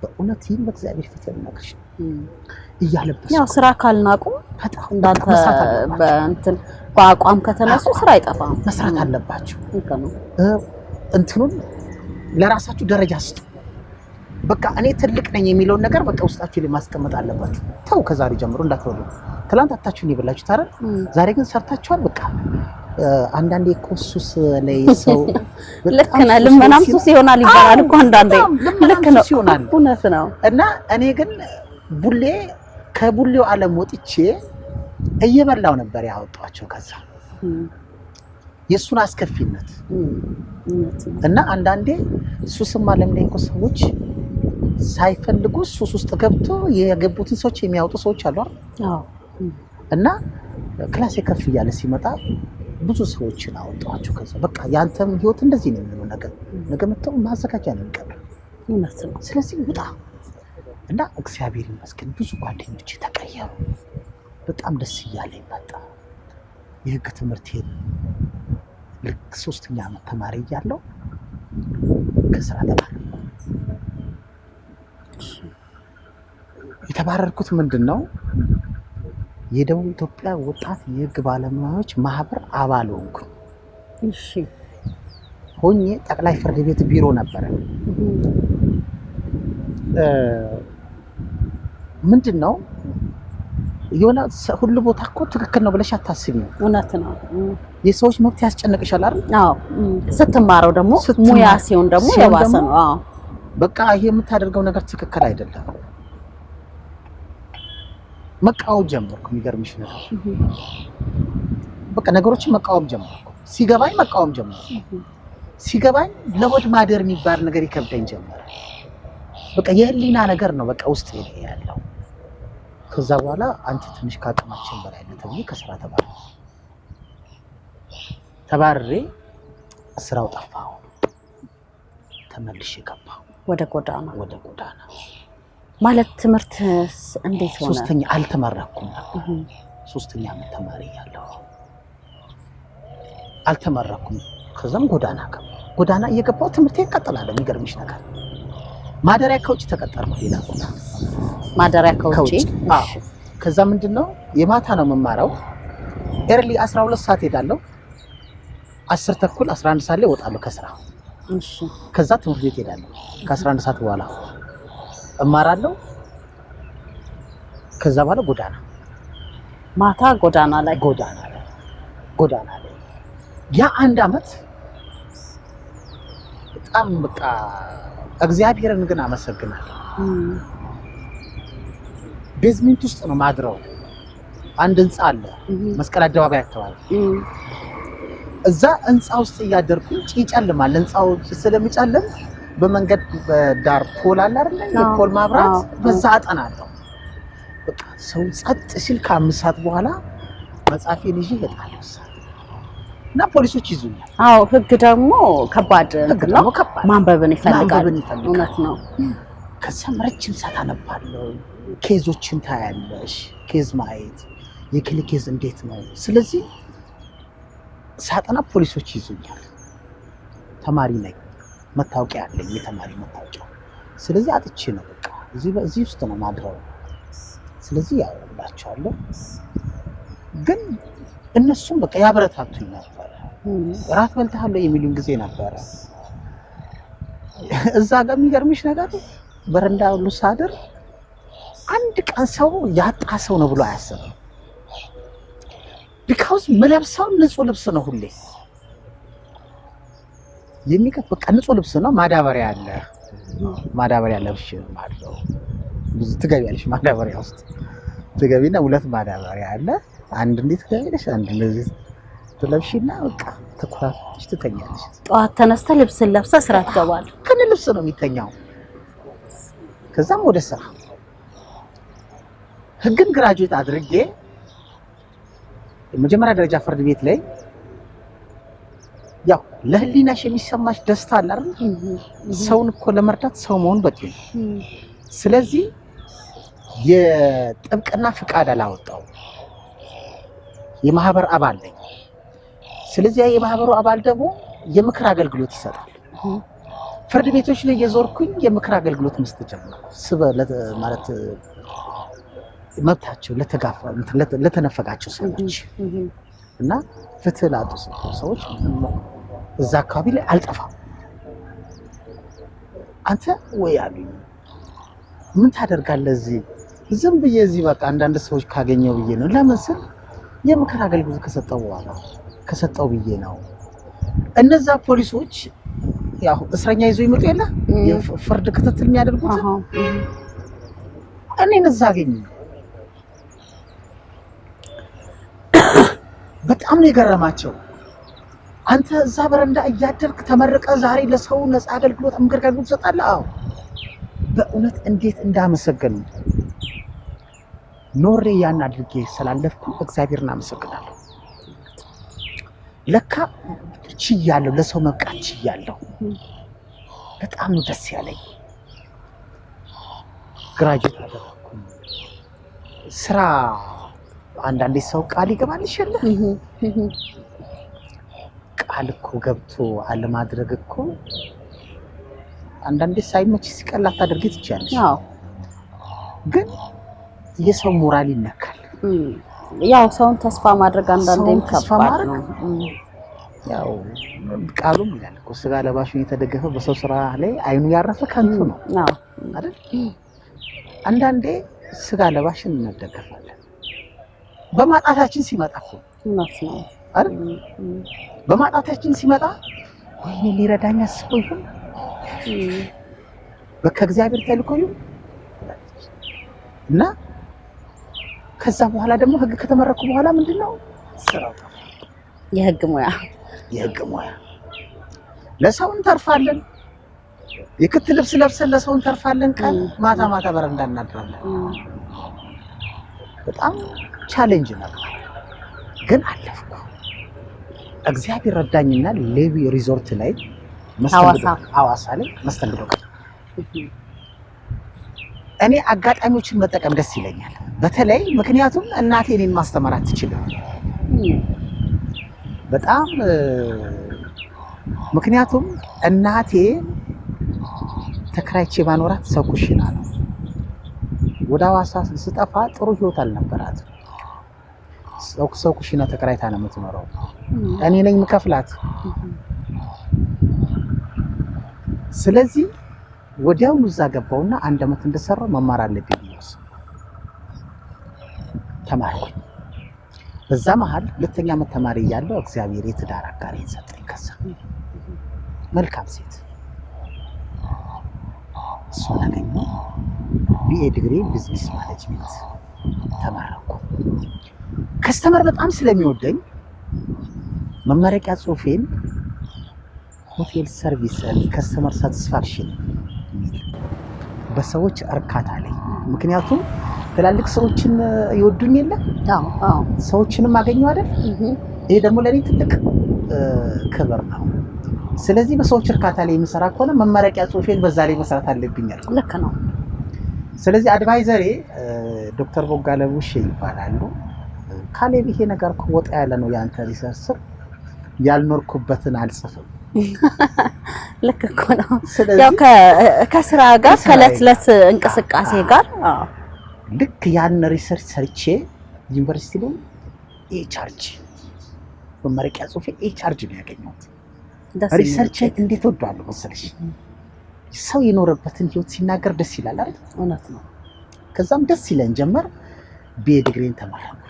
በእውነት ይህን በእግዚአብሔር ፊት ያልናገርሽ እያለበሰ ያው ስራ ካልናቁ እንዳንተ በእንትን በአቋም ከተነሱ ስራ አይጠፋም። መስራት አለባችሁ። እንትኑን ለራሳችሁ ደረጃ ስጡ። በቃ እኔ ትልቅ ነኝ የሚለውን ነገር በቃ ውስጣችሁ ላይ ማስቀመጥ አለባችሁ። ተው ከዛሬ ጀምሮ እንዳትወሉ። ትላንት አታችሁን ይበላችሁ ታረን፣ ዛሬ ግን ሰርታችኋል። በቃ አንዳንዴ እኮ ሱስ ላይ ሰው ልክ ነው፣ ልመናም ሱስ ይሆናል ይባላል እኮ አንዳንዴ። ልክ ነው፣ እውነት ነው። እና እኔ ግን ከቡሌው ዓለም ወጥቼ እየበላው ነበር ያወጣቸው ከዛ የሱን አስከፊነት እና አንዳንዴ ሱስም ዓለም ላይ እኮ ሰዎች ሳይፈልጉ ሱስ ውስጥ ገብቶ የገቡትን ሰዎች የሚያወጡ ሰዎች አሉ አይደል? እና ክላስ ከፍ እያለ ሲመጣ ብዙ ሰዎችን አወጣቸው ከዛ በቃ ያንተም ህይወት እንደዚህ ነው የሚሆነው። ነገ መተው ማዘጋጃ ነው የሚቀበል እውነት ነው። ስለዚህ ውጣ እና እግዚአብሔር ይመስገን ብዙ ጓደኞች ተቀየሩ። በጣም ደስ እያለኝ መጣ። የህግ ትምህርት ልክ 3ኛ ዓመት ተማሪ እያለሁ ከስራ ተባረርኩ። የተባረርኩት ምንድነው የደቡብ ኢትዮጵያ ወጣት የህግ ባለሙያዎች ማህበር አባል ሆንኩ። እሺ ሆኜ ጠቅላይ ፍርድ ቤት ቢሮ ነበረ። ምንድነው የሆነ ሁሉ ቦታ እኮ ትክክል ነው ብለሽ አታስቢም። እውነት ነው። የሰዎች መብት ያስጨንቅሻል አይደል? አዎ። ስትማረው ደግሞ ሙያ ሲሆን ደግሞ የባሰ ነው። አዎ። በቃ ይሄ የምታደርገው ነገር ትክክል አይደለም። መቃወም ጀመርኩ። የሚገርምሽ ነገር በቃ ነገሮችን መቃወም ጀመርኩ። ሲገባኝ መቃወም ጀመርኩ። ሲገባኝ ለሆድ ማደር የሚባል ነገር ይከብደኝ ጀመረ። በቃ የህሊና ነገር ነው በቃ ውስጥ ያለው። ከዛ በኋላ አንተ ትንሽ ካቅማችን በላይ ነው ተብዬ ከስራ ተባረሬ ስራው ጠፋው። ተመልሼ ገባሁ ወደ ጎዳና ማለት ትምህርት እንዴት ሆነ? 3ኛ አልተመረኩም። 3ኛ ዓመት ተማሪ ያለው አልተመረኩም። ከዛም ጎዳና እየገባሁ ትምህርቴን ቀጥላለሁ። የሚገርምሽ ነገር ማደሪያ ከውጭ ተቀጠርኩ። ሌላ ቦታ ማደሪያ ከውጭ። አዎ። ከዛ ምንድነው የማታ ነው የምማረው። ኤርሊ 12 ሰዓት ሄዳለሁ። 10 ተኩል 11 ሰዓት ላይ እወጣለሁ ከስራ። እሺ። ከዛ ትምህርት ቤት ሄዳለሁ። ከ11 ሰዓት በኋላ እማራለሁ። ከዛ በኋላ ማታ ጎዳና ላይ ያ 1 ዓመት በጣም በቃ እግዚአብሔርን ግን አመሰግናለሁ። ቤዝሜንት ውስጥ ነው ማድረው። አንድ ህንጻ አለ መስቀል አደባባይ አካባቢ። እዛ ህንጻ ውስጥ እያደርኩኝ ይጨልማል። ህንጻው ስለሚጨልም በመንገድ ዳር ፖል አለ አይደል? የፖል ማብራት በዛ አጠናለሁ። በቃ ሰው ጸጥ ሲል ከ5 ሰዓት በኋላ መጻፌን ይዤ እወጣለሁ እና ፖሊሶች ይዙኛል። አዎ ህግ ደግሞ ከባድ ነው። ማንበብን ይፈልጋል። እውነት ነው። ከዛም ረጅም ሰዓት አነባለሁ። ኬዞችን ታያለሽ። ኬዝ ማየት የክል ኬዝ እንዴት ነው። ስለዚህ ሳጠና ፖሊሶች ይዙኛል። ተማሪ ነኝ። መታወቂያ አለኝ፣ የተማሪ መታወቂያ። ስለዚህ አጥቼ ነው በቃ እዚህ ውስጥ ነው ማድረው። ስለዚህ ያውላቸዋለሁ። ግን እነሱም በቃ ያበረታቱኝ ነበር። ራት በልተሃል የሚሉኝ ጊዜ ነበረ። እዛ ጋር የሚገርምሽ ነገር በረንዳ ሁሉ ሳድር አንድ ቀን ሰው ያጣ ሰው ነው ብሎ አያስብም። ቢካውዝ መለብሰው ንጹህ ልብስ ነው ሁሌ በቃ ንጹህ ልብስ ነው። ማዳበሪያ ለብሽ ማለት ነው። ብዙ ትገቢያለሽ ማዳበሪያ ውስጥ ትገቢና 2 ማዳበሪያ አለ። አንድ እንዴት ትገቢያለሽ፣ አንድ እንደዚህ ትለብሽና በቃ ተኮራፍሽ ትተኛለሽ። ጠዋት ተነስተህ ልብስን ለብሰህ ስራ ትገባለህ። ከነ ልብስ ነው የሚተኛው። ከዛም ወደ ስራ ህግን ግራጁዌት አድርጌ መጀመሪያ ደረጃ ፍርድ ቤት ላይ ያው ለህሊናሽ የሚሰማሽ ደስታ አለ አይደል? ሰውን እኮ ለመርዳት ሰው መሆን በቂ ነው። ስለዚህ የጥብቅና ፍቃድ አላወጣው የማህበር አባል ነኝ። ስለዚህ የማህበሩ አባል ደግሞ የምክር አገልግሎት ይሰጣል። ፍርድ ቤቶች ላይ የዞርኩኝ የምክር አገልግሎት መስጠት ጀመርኩ። ማለት መብታቸው ለተነፈጋቸው ሰዎች እና ፍትህ ላጡ ሰዎች እዛ አካባቢ ላይ አልጠፋም። አንተ ወይ አሉኝ ምን ታደርጋለህ እዚህ? ዝም ብዬ እዚህ በቃ አንዳንድ ሰዎች ካገኘው ብዬ ነው። ለምን ስል የምክር አገልግሎት ከሰጠው ብዬ ነው። እነዛ ፖሊሶች ያው እስረኛ ይዞ ይመጡ የለ የፍርድ ክትትል የሚያደርጉት እኔን እዛ አገኘኝ። በጣም ነው የገረማቸው። አንተ እዛ በረንዳ እያደርክ ተመረቀ ዛሬ ለሰው ነፃ አገልግሎት ምክር አገልግሎት ትሰጣለህ? አዎ። በእውነት እንዴት እንዳመሰገኑ ኖሬ ያን አድርጌ ስላለፍኩ እግዚአብሔርን አመሰግናለሁ። ለካ ችያለሁ፣ ለሰው መብቃት ችያለሁ። በጣም ነው ደስ ያለኝ። ግራጁዌት አደረኩ። ስራ አንዳንዴ ሰው ቃል ይገባል ይችላል። ቃል እኮ ገብቶ አለማድረግ እኮ አንዳንዴ ሳይመች ሲቀል አታደርጊ ትችያለሽ። አዎ፣ ግን የሰው ሞራል ይነካል። ያው ሰውን ተስፋ ማድረግ አንዳንዴም ከባድ ነው። ያው ቃሉም ይላል እኮ ስጋ ለባሹን የተደገፈ በሰው ስራ ላይ አይኑ ያረፈ ከንቱ ነው አይደል? አንዳንዴ ስጋ ለባሽን እንደገፋለን በማጣታችን ሲመጣ እኮ ነው አይደል? በማጣታችን ሲመጣ ወይኔ ሊረዳኝ አስቦ ይሁን ከእግዚአብሔር ተልኮ ይሁን እና ከዛ በኋላ ደግሞ ህግ ከተመረኩ በኋላ ምንድነው ስራው? የህግ ሙያ ለሰው እንተርፋለን። የክት ልብስ ለብሰን ለሰው እንተርፋለን። ቀን ማታ በረንዳ እናድራለን። በጣም ቻሌንጅ ነበር፣ ግን አለፍኩ። እግዚአብሔር ረዳኝና ሌዊ ሪዞርት ላይ ሐዋሳ ላይ መስተንግዶ እኔ አጋጣሚዎችን መጠቀም ደስ ይለኛል። በተለይ ምክንያቱም እናቴ እኔን ማስተማር አትችልም። በጣም ምክንያቱም እናቴ ተከራይቼ ባኖራት ሰው ኩሽና ነው። ወደ ሐዋሳ ስጠፋ ጥሩ ህይወት አልነበራትም። ሰው ኩሽና ተከራይታ ነው የምትኖረው። እኔ ነኝ የምከፍላት። ስለዚህ ወዲያው እዛ ገባውና 1 አመት እንደሰራው መማር አለብኝ ብዬ ተማርኩኝ። በዛ መሃል 2ኛ አመት ተማሪ እያለሁ እግዚአብሔር የትዳር አጋሬን ሰጠኝ። ከዛ መልካም ሴት እሷን አገኘሁ። ቢኤ ዲግሪ ቢዝነስ ማኔጅመንት ተመረኩ። ከስተመር በጣም ስለሚወደኝ መመረቂያ ጽሁፌን ሆቴል ሰርቪስ ከስተመር ሳቲስፋክሽን በሰዎች እርካታ ላይ፣ ምክንያቱም ትላልቅ ሰዎችን ይወዱኝ የለ ሰዎችንም አገኘው አይደል? ይሄ ደግሞ ለኔ ትልቅ ክብር ነው። ስለዚህ በሰዎች እርካታ ላይ የሚሰራ ከሆነ መመረቂያ ጽሁፌን በዛ ላይ መስራት አለብኝ አልኩ። ልክ ነው። ስለዚህ አድቫይዘሬ ዶክተር ቦጋለ ውሼ ይባላሉ። ካሌብ ይሄ ነገር እኮ ወጣ ያለ ነው ያንተ ሪሰርች ያልኖርኩበትን አልጽፍም። ልክ እኮ ነው። ያው ከስራ ጋር ከዕለት እንቅስቃሴ ጋር ልክ ያን ሪሰርች ሰርቼ ዩኒቨርሲቲ ላይ ኤችአርጂ በመረቂያ ጽሁፌ ኤችአርጂ ነው ያገኘሁት። ሪሰርች እንዴት ወዷለሁ መሰለሽ? ሰው የኖረበትን ህይወት ሲናገር ደስ ይላል አይደል? እውነት ነው። ከዛም ደስ ይለን ጀመር። ቢኤ ዲግሪን ተመረኩ።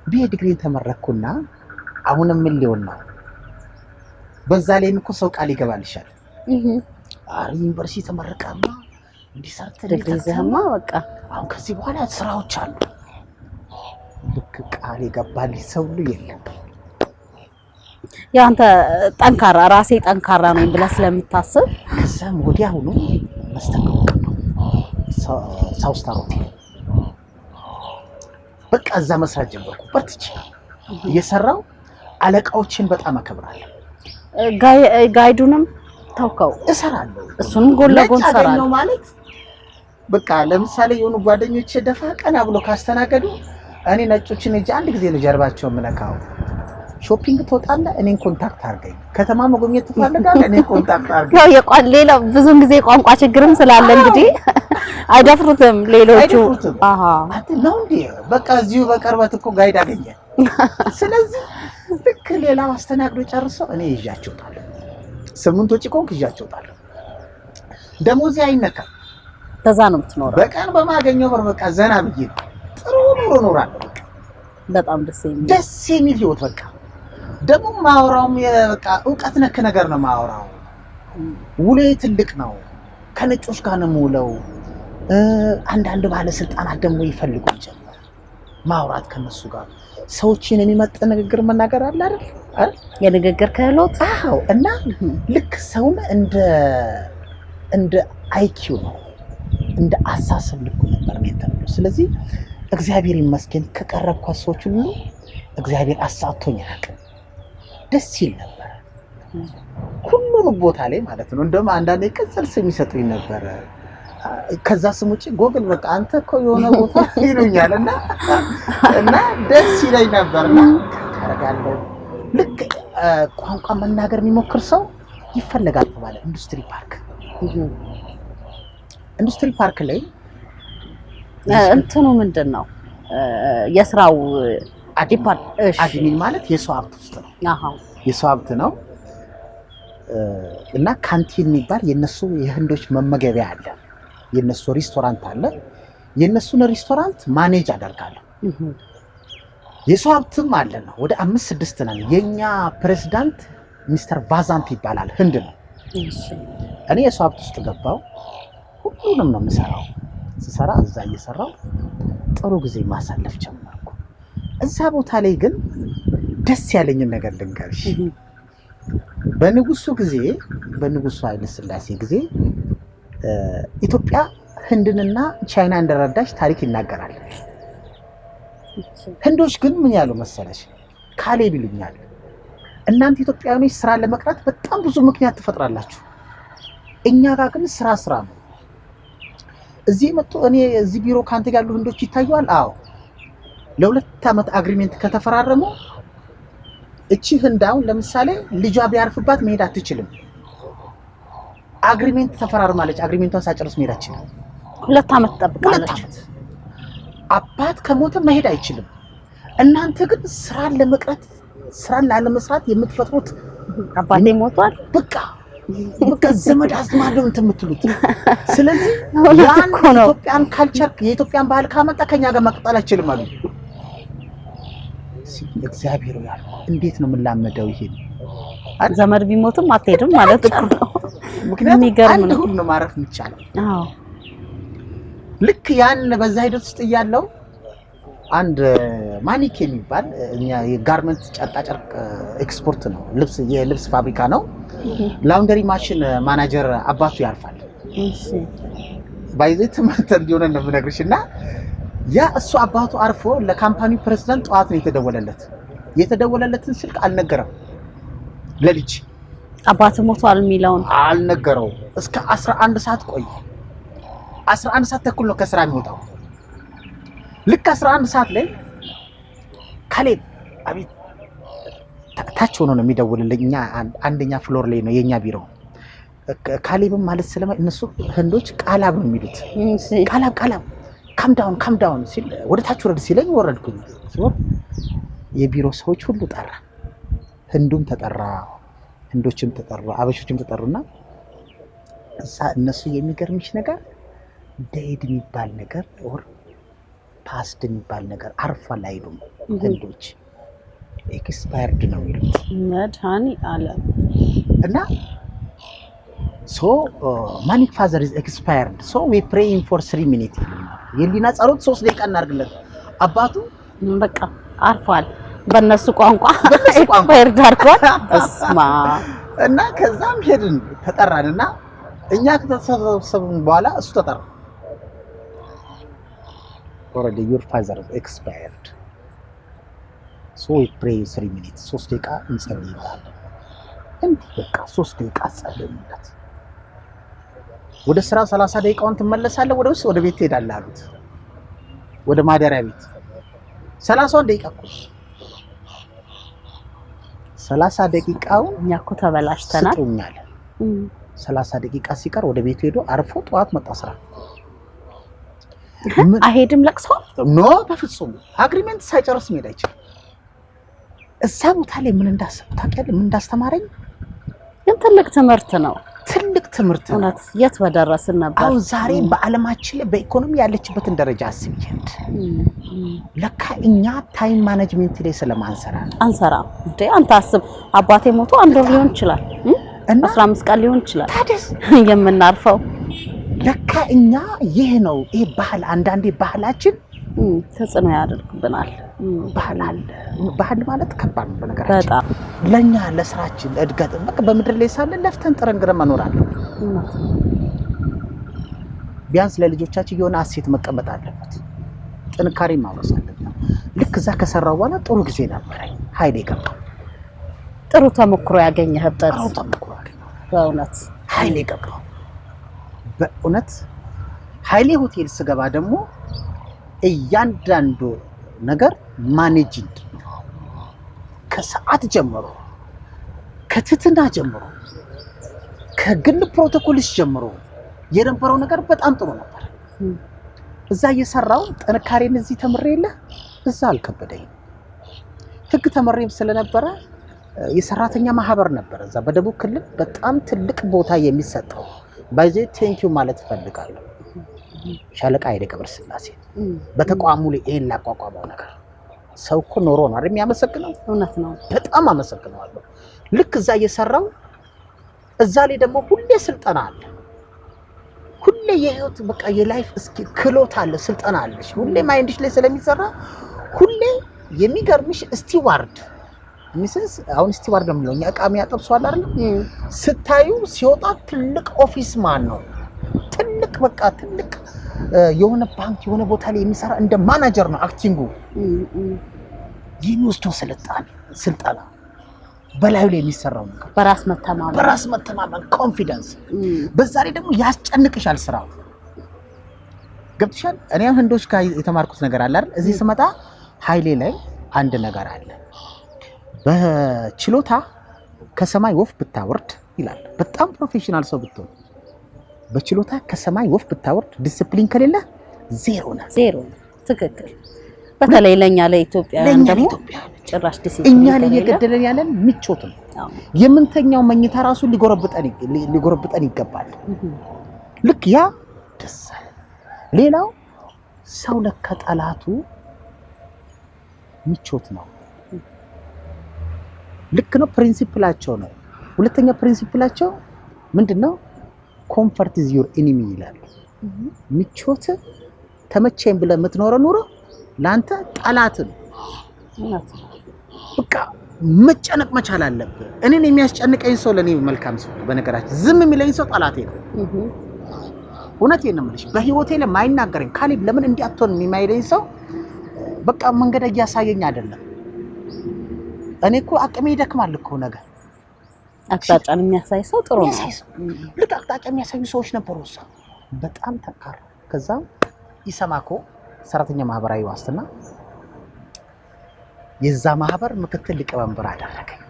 ቢኤ ዲግሪን ተመረኩና አሁንም ምን ሊሆን ነው? በዛ ላይ እኮ ሰው ቃል ይገባልሻል። ዩኒቨርሲቲ ተመረቀማ እንዲሰርተ ዲግሪዝህማ በቃ አሁን ከዚህ በኋላ ስራዎች አሉ። ልክ ቃል የገባልኝ ሰው ሁሉ የለም። ያንተ ጠንካራ ራሴ ጠንካራ ነኝ ብለህ ስለምታስብ ከዛም ወዲያውኑ መስተንግዶ ሳውስታር ሆቴል በቃ እዛ መስራት ጀመርኩ። በርትቼ እየሰራው አለቃዎችን በጣም አከብራለሁ። ጋይዱንም ተውከው እሰራለሁ። እሱንም ጎን ለጎን እሰራለሁ ነው ማለት በቃ ለምሳሌ የሆኑ ጓደኞቼ ደፋ ቀና ብሎ ካስተናገዱ እኔ ነጮችን እጅ አንድ ጊዜ ነው ጀርባቸው ምነካው። ሾፒንግ ትወጣለህ እኔን ኮንታክት አድርገኝ፣ ከተማ መጎብኘት ትፈልጋለህ እኔን ኮንታክት አድርገኝ። ያው ሌላ ብዙን ጊዜ ቋንቋ ችግርም ስላለ እንግዲህ አይደፍሩትም ሌሎቹ። አሃ አንተ ነው እንዴ በቃ እዚሁ በቅርበት እኮ ጋይድ አገኘ። ስለዚህ ልክ ሌላ አስተናግዶ ጨርሰው እኔ ይዣቸው እወጣለሁ። 8 ወጪ ቆንክ ይዣቸው እወጣለሁ። ደሞዜ አይነካም። ከዛ ነው የምትኖረው። በቀን በማገኘው ብር በቃ ዘና ብዬ ጥሩ ኑሮ እኖራለሁ። በጣም ደስ የሚል ህይወት በቃ ደግሞ ማውራውም በቃ እውቀት ነክ ነገር ነው ማውራው። ውሌ ትልቅ ነው። ከነጮች ጋር ነው የምውለው። አንዳንድ ባለስልጣናት ደግሞ ይፈልጉኝ ጀመር ማውራት ከነሱ ጋር ሰዎችን የሚመጥን ንግግር መናገር አለ አይደል? የንግግር ክህሎት። አዎ። እና ልክ ሰውን እንደ አይኪው ነው እንደ አሳሰብ ልኩ ነበር ነው ተብሎ። ስለዚህ እግዚአብሔር ይመስገን ከቀረብኳት ሰዎች ሁሉ እግዚአብሔር አሳቶኝ ያውቃል። ደስ ይል ነበር ሁሉንም ቦታ ላይ ማለት ነው። እንደውም አንዳንዴ ቅጽል ስም ይሰጡኝ ነበር። ከዛ ስም ውጪ ጎግል በቃ አንተ እኮ የሆነ ቦታ ይሉኛል እና ደስ ይለኝ ነበርና ታረጋለሁ። ልክ ቋንቋ መናገር የሚሞክር ሰው ይፈልጋል ተባለ። ኢንዱስትሪ ፓርክ ላይ እንትኑ ምንድን ነው የስራው አድሚን ማለት የሰው ሀብት ውስጥ ነው። የሰው ሀብት ነው እና ካንቲን የሚባል የነሱ የህንዶች መመገቢያ አለ። የነሱ ሬስቶራንት አለ። የነሱን ሬስቶራንት ማኔጅ አደርጋለሁ። የሰው ሀብትም አለ ነው። ወደ 5-6 ነን። የኛ ፕሬዝዳንት ሚስተር ባዛንት ይባላል፣ ህንድ ነው። እኔ የሰው ሀብት ውስጥ ገባው። ሁሉንም ነው የምሰራው። ስሰራ እዛ እየሰራው ጥሩ ጊዜ ማሳለፍ ጀመርኩ። እዛ ቦታ ላይ ግን ደስ ያለኝን ነገር ልንገርሽ። በንጉሱ ኃይለ ሥላሴ ጊዜ ኢትዮጵያ ህንድንና ቻይና እንደረዳች ታሪክ ይናገራል። ህንዶች ግን ምን ያሉ መሰለሽ? ካሌብ ይሉኛል፣ እናንተ ኢትዮጵያውያኖች ስራ ለመቅረት በጣም ብዙ ምክንያት ትፈጥራላችሁ፣ እኛ ጋር ግን ስራ ነው። እዚህ መጥቶ እኔ እዚህ ቢሮ ካንተ ጋር ያሉ ህንዶች ይታዩዋል። አዎ ለ2 ዓመት አግሪሜንት ከተፈራረሙ እቺ ህንዳውን ለምሳሌ ልጇ ቢያርፍባት መሄድ አትችልም። አግሪሜንት ተፈራርማለች። አግሪሜንቷን ሳጨርስ መሄድ አትችልም። 2 ዓመት ትጠብቃለች። አባት ከሞተ መሄድ አይችልም። እናንተ ግን ስራን ላለመስራት የምትፈጥሩት አባቴ ሞቷል በቃ ዘመድ አዝማድ ነው የምትሉት። ስለዚህ ያን ኢትዮጵያን ካልቸር የኢትዮጵያን ባህል ካመጣ ከኛ ጋር መቀጠል አይችልም አሉ። እግዚአብሔር ያለው እንዴት ነው የምላመደው? ይሄ ዘመድ ቢሞትም አትሄድም ማለት ነው። ምክንያቱም አንድ ሁሉ ነው ማረፍ የሚቻለው። አዎ ልክ ያን በዛ ሂደት ውስጥ እያለው አንድ ማኒክ የሚባል እኛ የጋርመንት ጨርቅ ኤክስፖርት ነው፣ የልብስ ፋብሪካ ነው። ላውንደሪ ማሽን ማናጀር አባቱ ያርፋል። ባይዘት ትምህርት እንዲሆነ ነው የምነግርሽና ያ እሱ አባቱ አርፎ ለካምፓኒው ፕሬዝዳንት ጠዋት ነው የተደወለለትን ስልክ አልነገረም። ለልጅ አባቱ ሞቷል የሚለውን አልነገረው። እስከ 11 ሰዓት ቆየ። 11 ሰዓት ተኩል ነው ከስራ የሚወጣው። ልክ 11 ሰዓት ላይ ካሌብ አቤት፣ ታች ሆኖ ነው የሚደውልልኝ። እኛ አንደኛ ፍሎር ላይ ነው የኛ ቢሮ። ካሌብም ማለት እነሱ ህንዶች ቃላብ ነው የሚሉት። ቃላብ ካም ዳውን ሲል ወደ ታች ወረድ ሲለኝ ወረድኩኝ። የቢሮ ሰዎች ሁሉ ጠራ። ህንዱም ተጠራ፣ ህንዶችም ተጠሩ፣ አበሾችም ተጠሩና እነሱ የሚገርምሽ ነገር ዴድ የሚባል ነገር ወር ፓስት የሚባል ነገር አርፏል አይሉም። ህንዶች ኤክስፓየርድ ነው የሚሉት መድኃኒ ዓለም እና ማኒክ ፋዘር ኢዝ ኤክስፓየርድ ዊ ፕሬይንግ ፎር 3 ሚኒትስ የሊና ጸሎት 3 ደቂቃ እናድርግለት። አባቱ በቃ አርፏል በእነሱ ቋንቋ ኤክስፓየርድ አርፏል። እስማ እና ከዛም ሄድን ተጠራንና እኛ ከተሰበሰብን በኋላ እሱ ተጠራ። already your father expired ሶ we pray 3 minutes 3 ደቂቃ እንጸልይላለን። እንዲህ በቃ 3 ደቂቃ ጸልይለት ወደ ስራ 30 ደቂቃውን ትመለሳለህ ወደ ቤት ትሄዳለህ አሉት። ወደ ማደሪያ ቤት 30 ደቂቃ እኮ 30 ደቂቃው እኛ እኮ ተበላሽተናል። 30 ደቂቃ ሲቀር ወደ ቤቱ ሄዶ አርፎ ጠዋት መጣ ስራ። አይሄድም ለቅሶ ኖ በፍጹም አግሪመንት ሳይጨርስ መሄድ አይችልም። እዛ ቦታ ላይ ምን እንዳሰብኩ ታውቂያለሽ? ምን እንዳስተማረኝ ግን ትልቅ ትምህርት ነው። እውነት የት በደረስን ነበር። አሁን ዛሬ በአለማችን ላይ በኢኮኖሚ ያለችበትን ደረጃ አስቢየንት ለካ እኛ ታይም ማኔጅመንት ላይ አንሰራ እንዴ አንተ አስብ። አባቴ ሞቶ 1 ወር ሊሆን ይችላል 15 ቀን ሊሆን ይችላል የምናርፈው። ለካ እኛ ይሄ ነው ይሄ ባህል። አንዳንዴ ባህላችን ተጽዕኖ ያደርግብናል። ባህል ማለት ከባድ ነው በነገራችን። በጣም ለኛ ለስራችን ለእድገት በቃ በምድር ላይ ሳለን ለፍተን ጥረን ግረን መኖር አለብን። ቢያንስ ለልጆቻችን የሆነ አሴት መቀመጥ አለበት። ጥንካሬ ማውረስ አለብን። ልክ እዛ ከሰራው በኋላ ጥሩ ጊዜ ነበረኝ። ኃይሌ ገባ። ጥሩ ተሞክሮ ያገኘህበት በእውነት ኃይሌ ገባ። በእውነት ኃይሌ ሆቴል ስገባ ደግሞ እያንዳንዱ ነገር ማኔጂንግ ከሰዓት ጀምሮ ከትትና ጀምሮ ከግል ፕሮቶኮልስ ጀምሮ የነበረው ነገር በጣም ጥሩ ነበር። እዛ እየሰራው ጥንካሬን እዚህ ተምሬለ እዛ አልከበደኝም። ህግ ተመሬም ስለነበረ የሰራተኛ ማህበር ነበር እዛ በደቡብ ክልል በጣም ትልቅ ቦታ የሚሰጠው። ባይዜ ቴንኪው ማለት ፈልጋለሁ ሻለቃ ኃይሌ ገብረስላሴ በተቋሙ ላይ ይሄን ላቋቋመው ነገር ሰው እኮ ኖሮ ነው አይደል የሚያመሰግነው። እውነት ነው። በጣም አመሰግናለሁ። ልክ እዛ እየሰራው እዛ ላይ ደግሞ ሁሌ ስልጠና አለ። ሁሌ የህይወት በቃ የላይፍ እስኪ ክሎት አለ፣ ስልጠና አለሽ። ሁሌ ማይንድሽ ላይ ስለሚሰራ ሁሌ የሚገርምሽ ስቲዋርድ ሚስስ አሁን ስቲዋርድ ነው የሚለው እቃ የሚያጠብሰዋል አይደል? ስታዩ ሲወጣ ትልቅ ኦፊስ ማን ነው ትልቅ በቃ ትልቅ የሆነ ባንክ የሆነ ቦታ ላይ የሚሰራ እንደ ማናጀር ነው አክቲንጉ። የሚወስደው ስልጠና በላዩ ላይ የሚሰራው ነገር በራስ መተማመን ኮንፊደንስ። በዛ ላይ ደግሞ ያስጨንቅሻል ስራው። ገብቶሻል? እኔ ህንዶች ጋር የተማርኩት ነገር አለ አይደል? እዚህ ስመጣ ኃይሌ ላይ አንድ ነገር አለ። በችሎታ ከሰማይ ወፍ ብታወርድ ይላል። በጣም ፕሮፌሽናል ሰው ብትሆን በችሎታ ከሰማይ ወፍ ብታወርድ ዲሲፕሊን ከሌለ ዜሮ ነው። ትክክል። በተለይ ለኛ ለኢትዮጵያውያን ደግሞ ጭራሽ ዲሲፕሊን እኛ ላይ የገደለን ያለን ምቾት ነው። የምንተኛው መኝታ ራሱ ሊጎረብጠን ይገባል። ልክ ያ ደስ ሌላው ሰው ለከጠላቱ ምቾት ነው። ልክ ነው። ፕሪንሲፕላቸው ነው። ሁለተኛ ፕሪንሲፕላቸው ምንድነው? ኮምፈርት ኢዝ ዩር ኤኒሚ ይላል። ምቾት ተመቸኝ ብለህ የምትኖረው ኑሮ ላንተ ጠላት ነው። በቃ መጨነቅ መቻል አለብህ። እኔን የሚያስጨንቀኝ ሰው ለኔ መልካም ሰው፣ በነገራችን ዝም የሚለኝ ሰው ጠላቴ ነው። እውነቴን ነው የምልሽ። በህይወቴ ላይ ማይናገረኝ ካሊብ ለምን እንዲያትሆን የሚማይለኝ ሰው በቃ መንገድ እያሳየኝ አይደለም። እኔ እኮ አቅሜ ይደክማል እኮ ነገር አቅጣጫን የሚያሳይ ሰው ጥሩ ነው። ልክ አቅጣጫ የሚያሳዩ ሰዎች ነበሩ። እሷ በጣም ተካረ። ከዛ ኢሰማኮ ሰራተኛ ማህበራዊ ዋስትና የዛ ማህበር ምክትል ሊቀመንበር አደረገኝ።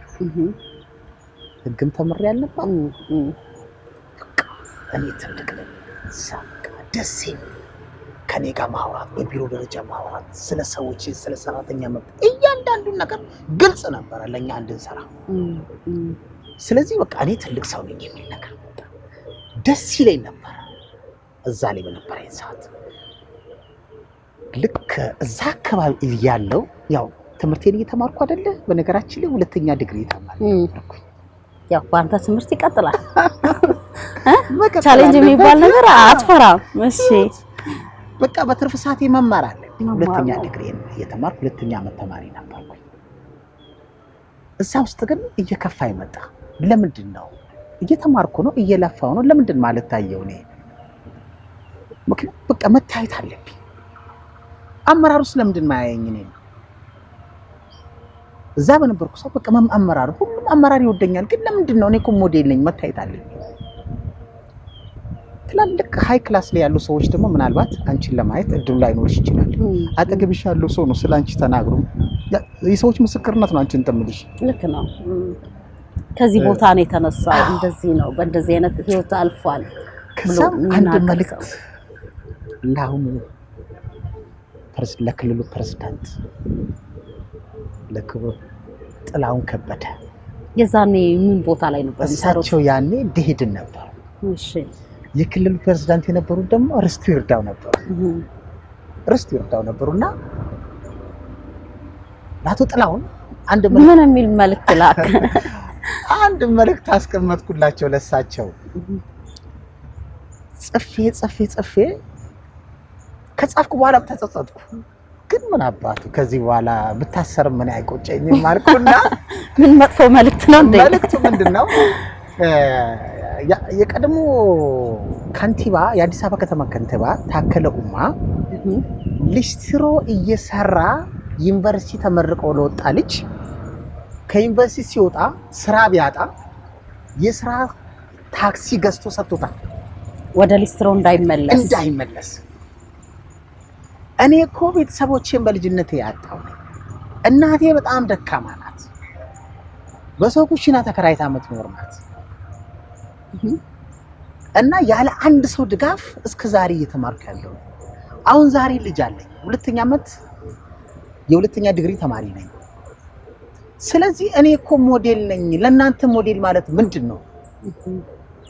ህግም ተምሬ ያልነበር እኔ ትልቅ ነኝ። ሳካ ደስ ይላል ከኔ ጋር ማውራት፣ በቢሮ ደረጃ ማውራት፣ ስለ ሰዎች ስለ ሰራተኛ መብት እያንዳንዱ ነገር ግልጽ ነበር ለኛ እንድንሰራ። ስለዚህ በቃ እኔ ትልቅ ሰው ነኝ የሚል ነገር ደስ ይለኝ ነበር። እዛ ላይ በነበረኝ ሰዓት ልክ እዛ አካባቢ ያለው ያው ትምህርቴን እየተማርኩ አይደለ? በነገራችን ላይ 2ኛ ዲግሪ ተማርኩ። ያው ባንተ ትምህርት ይቀጥላል። ቻሌንጅ የሚባል ነገር አትፈራም። እሺ በቃ በትርፍ ሰዓቴ መማር አለ። 2ኛ ዲግሪ እየተማርኩ 2ኛ ዓመት ተማሪ ነበርኩ። እዛ ውስጥ ግን እየከፋ ይመጣ። ለምንድን ነው እየተማርኩ ነው እየለፋው ነው ለምንድን ማለት ታየው ነው። በቃ መታየት አለብኝ። አመራሩ ስለምንድን ማያየኝ ነው? እዛ በነበርኩ ሰው በቃ አመራር ሁሉም አመራር ይወደኛል። ግን ለምንድን ነው እኔ እኮ ሞዴል ነኝ መታየት አለኝ። ትላልቅ ሃይ ክላስ ላይ ያሉ ሰዎች ደግሞ ምናልባት አንቺን ለማየት እድሉ ላይኖርሽ ይችላል። አጠገብሽ ያለው ሰው ነው ስላንቺ ተናግሮ የሰዎች ምስክርነት ነው አንቺን ተምልሽ። ልክ ነው። ከዚህ ቦታ ነው የተነሳው፣ እንደዚህ ነው፣ በእንደዚህ አይነት ህይወት አልፏል። ከዛ አንድ መልእክት ለአሁኑ ለክልሉ ፕሬዝዳንት ለክቡር ጥላሁን ከበደ የዛኔ ምን ቦታ ላይ ነበር የሚሰሩት? እሳቸው ያኔ ደሄድን ነበር። እሺ የክልሉ ፕሬዝዳንት የነበሩት ደግሞ ርስቱ ይርዳው ነበሩ። ርስቱ ይርዳው ነበሩና ለአቶ ጥላሁን ምን የሚል መልእክት ላክ? አንድ መልእክት አስቀመጥኩላቸው ለሳቸው። ጽፌ ከጻፍኩ በኋላ ተጸጸትኩ። ግን ምን አባቱ ከዚህ በኋላ ብታሰር ምን አይቆጨኝም አልኩና ምን መጥፎ መልእክት ነው እንዴ? መልእክቱ ምንድነው? የቀድሞ ከንቲባ የአዲስ አበባ ከተማ ከንቲባ ታከለ ኡማ ሊስትሮ እየሰራ ዩኒቨርሲቲ ተመርቆ ለወጣ ልጅ ከዩኒቨርሲቲ ሲወጣ ስራ ቢያጣ የስራ ታክሲ ገዝቶ ሰጥቶታል፣ ወደ ሊስትሮ እንዳይመለስ። እኔ እኮ ቤተሰቦቼን በልጅነቴ ያጣው እናቴ በጣም ደካማ ናት፣ በሰው ኩሽና ተከራይታ የምትኖር ናት እና ያለ አንድ ሰው ድጋፍ እስከ ዛሬ እየተማርኩ ያለው። አሁን ዛሬ ልጅ አለኝ፣ ሁለተኛ ዓመት የሁለተኛ ዲግሪ ተማሪ ነኝ። ስለዚህ እኔ እኮ ሞዴል ነኝ። ለእናንተ ሞዴል ማለት ምንድን ነው?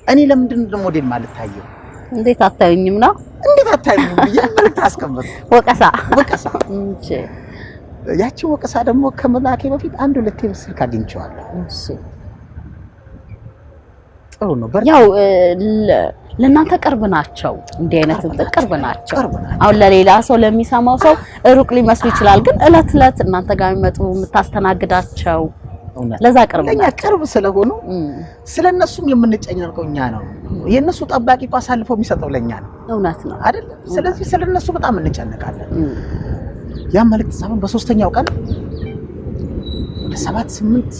እኔ ለምንድን ነው ሞዴል ማለት ታየው? እንዴት አታዩኝም ነው? እንዴት አታዩኝም ብዬ መልዕክት አስቀመጥኩ። ወቀሳ እንጂ ያቺ ወቀሳ ደግሞ ከመላኬ በፊት አንድ ሁለቴ ስልክ አግኝቼዋለሁ። እሺ ጥሩ ነው። ያው ለእናንተ ቅርብ ናቸው፣ እንዲህ አይነት ቅርብ ናቸው። አሁን ለሌላ ሰው ለሚሰማው ሰው ሩቅ ሊመስሉ ይችላል፣ ግን እለት እለት እናንተ ጋር የሚመጡ የምታስተናግዳቸው ለዛ ቅርብ ስለሆኑ ስለነሱም የምንጨነቀው እኛ ነው። የነሱ ጠባቂ እኮ አሳልፈው የሚሰጠው ለኛ ነው። እውነት ነው አይደል? ስለዚህ ስለነሱ በጣም እንጨነቃለን። ያ መልእክት ሳይሆን በሶስተኛው ቀን ወደ 7-8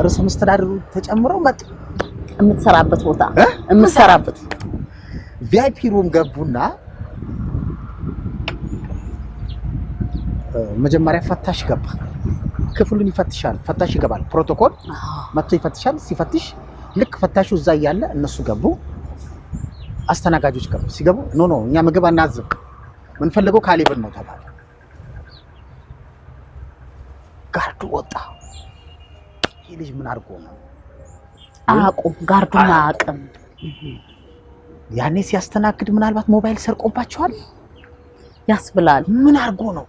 ርዕሰ መስተዳድሩ ተጨምረው መጡ። የምትሰራበት ቪአይፒ ሩም ገቡና መጀመሪያ ፈታሽ ገባ። ክፍሉን ይፈትሻል፣ ፈታሽ ይገባል። ፕሮቶኮል መጥቶ ይፈትሻል። ሲፈትሽ ልክ ፈታሹ እዛ እያለ እነሱ ገቡ። አስተናጋጆች ገቡ። ሲገቡ ኖ እኛ ምግብ አናዝም፣ ምን ፈልገው ካሌብን ነው ተባለ። ጋርዱ ወጣ። ይሄ ልጅ ምን አድርጎ ነው ጋርዱና አቅም ያኔ ሲያስተናግድ ምናልባት ሞባይል ሰርቆባቸዋል ያስብላል። ምን አድርጎ ነው?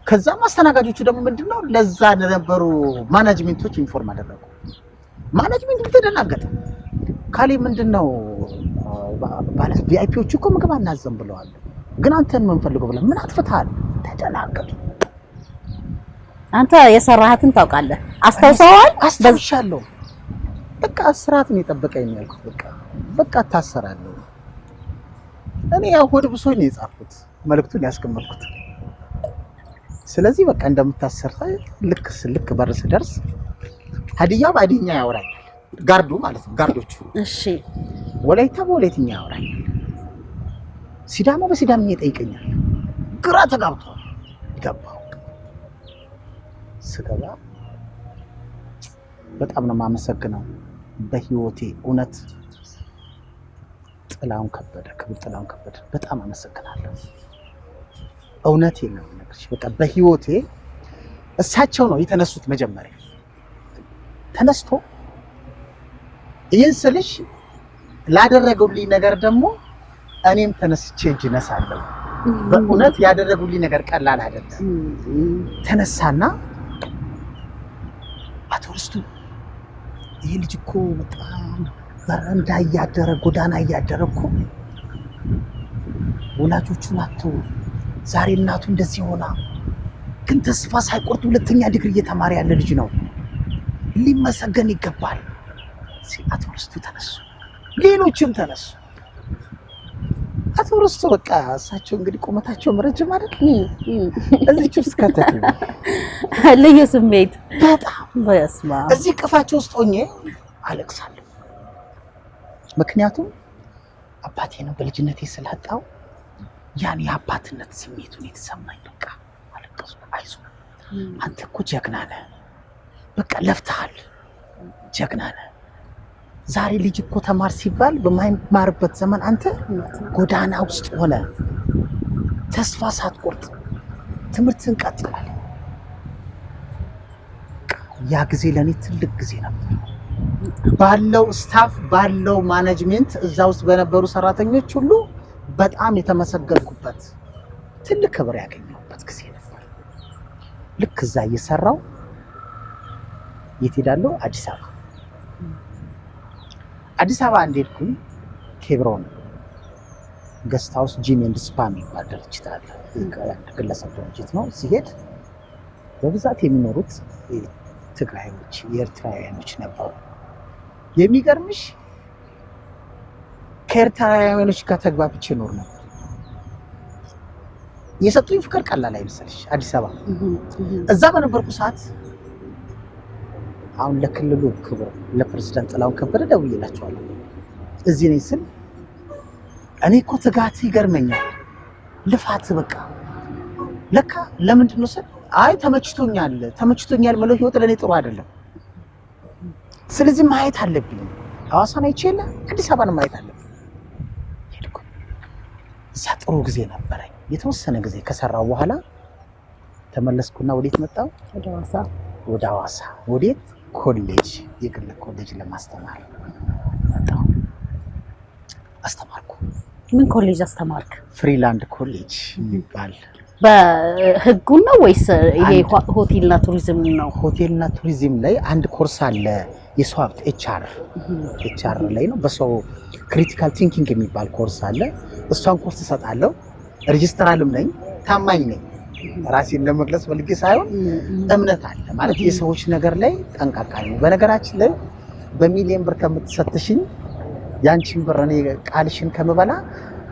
ከዛም አስተናጋጆቹ ደግሞ ምንድነው ለዛ ለነበሩ ማኔጅመንቶች ኢንፎርም አደረጉ። ማኔጅመንቱ ተደናገጠ። ካሌ ምንድነው ባለ ቪአይፒዎቹ እኮ ምግብ አናዘም ብለዋል፣ ግን አንተን ምን ፈልገው ብለህ ምን አጥፍተሃል? ተደናገጡ። አንተ የሰራሃትን ታውቃለህ? አስታውሰዋል? አስታውሻለሁ። በቃ ስርዓትን የጠበቀኝ ያልኩት በቃ ታሰራለሁ። እኔ ያው ሆድ ብሶኝ ነው የጻፍኩት መልእክቱን ያስቀመጥኩት። ስለዚህ በቃ እንደምታሰርታ ልክ በር ስደርስ ሀዲያ ባዲኛ ያወራኛል። ጋርዱ ማለት ነው ጋርዶቹ። እሺ ወላይታ በወላይትኛ ያወራኛል። ሲዳማ በሲዳምኛ ይጠይቀኛል። ግራ ተጋብቶ ገባው። ስገባ በጣም ነው የማመሰግነው በህይወቴ እውነት ጥላሁን ከበደ፣ ክቡር ጥላሁን ከበደ በጣም አመሰግናለሁ። እውነቴን ነው የምነግርሽ። በቃ በህይወቴ እሳቸው ነው የተነሱት። መጀመሪያ ተነስቶ ይህን ስልሽ ላደረጉልኝ ነገር ደግሞ እኔም ተነስቼ እጅ ነሳለሁ። በእውነት ያደረጉልኝ ነገር ቀላል አይደለም። ተነሳና አቶ ርስቱ ይሄ ልጅ እኮ በጣም በረንዳ እያደረ ጎዳና እያደረ እኮ ወላጆቹን አጥቶ ዛሬ እናቱ እንደዚህ ሆና ግን ተስፋ ሳይቆርጥ ሁለተኛ ዲግሪ እየተማረ ያለ ልጅ ነው፣ ሊመሰገን ይገባል። አቶ ርስቱ ተነሱ፣ ሌሎችም ተነሱ። አቶ ቱሪስቱ በቃ እሳቸው እንግዲህ ቁመታቸው ረጅም አይደል እዚህ ውስጥ ከተቱ ልዩ ስሜት በጣም በስማ እዚህ ቅፋቸው ውስጥ ሆኜ አለቅሳለሁ። ምክንያቱም አባቴ ነው በልጅነቴ ስላጣው ያን የአባትነት ስሜቱን የተሰማኝ በቃ አለቀስኩ። አይዞህ አንተ እኮ ጀግና ነህ፣ በቃ ለፍተሃል፣ ጀግና ነህ። ዛሬ ልጅ እኮ ተማር ሲባል በማይማርበት ዘመን አንተ ጎዳና ውስጥ ሆነ ተስፋ ሳትቆርጥ ትምህርትን ቀጥላል። ያ ጊዜ ለኔ ትልቅ ጊዜ ነበር። ባለው ስታፍ ባለው ማኔጅመንት እዛ ውስጥ በነበሩ ሰራተኞች ሁሉ በጣም የተመሰገንኩበት ትልቅ ክብር ያገኘሁበት ጊዜ ነበር። ልክ እዛ እየሰራው የት ሄዳለሁ? አዲስ አበባ። አዲስ አበባ እንደሄድኩኝ ኬብሮን ገስት ሃውስ ጂም ኤንድ ስፓ የሚባል ድርጅት አለ። ግለሰብ ድርጅት ነው። ሲሄድ በብዛት የሚኖሩት ትግራዮች፣ የኤርትራውያኖች ነበሩ። የሚገርምሽ ከኤርትራውያኖች ጋር ተግባብቼ ኖር ነበር። የሰጡኝ ፍቅር ቀላል አይመስልሽ። አዲስ አበባ እዛ በነበርኩ ሰዓት አሁን ለክልሉ ክብር ለፕሬዝዳንት ጥላሁን ከበደ ደውዬላቸዋለሁ። እዚህ ነኝ ስል እኔ እኮ ትጋት ይገርመኛል፣ ልፋት በቃ ለካ ለምንድን ነው ስል አይ ተመችቶኛል ማለት ህይወት ለኔ ጥሩ አይደለም። ስለዚህ ማየት አለብኝ። ሐዋሳን አይቼ የለ አዲስ አበባን ማየት አለብኝ። ሄድኩ። እዛ ጥሩ ጊዜ ነበረኝ። የተወሰነ ጊዜ ከሰራው በኋላ ተመለስኩና ወዴት መጣሁ? ወደ ሐዋሳ። ወዴት? ኮሌጅ፣ የግል ኮሌጅ ለማስተማር መጣሁ። አስተማርኩ። ምን ኮሌጅ አስተማርክ? ፍሪላንድ ኮሌጅ የሚባል በህጉ ነው ወይስ ይሄ ሆቴልና ቱሪዝም ነው? ሆቴልና ቱሪዝም ላይ አንድ ኮርስ አለ። የሰው ሀብት ኤችአር ላይ ነው። በሰው ክሪቲካል ቲንኪንግ የሚባል ኮርስ አለ። እሷን ኮርስ እሰጣለሁ። ሬጅስትራልም ነኝ፣ ታማኝ ነኝ። ራሴን ለመግለጽ ፈልጌ ሳይሆን እምነት አለ ማለት የሰዎች ነገር ላይ ጠንቃቃ ነኝ። በነገራችን ላይ በሚሊዮን ብር ከምትሰጥሽኝ ያንቺን ብር እኔ ቃልሽን ከምበላ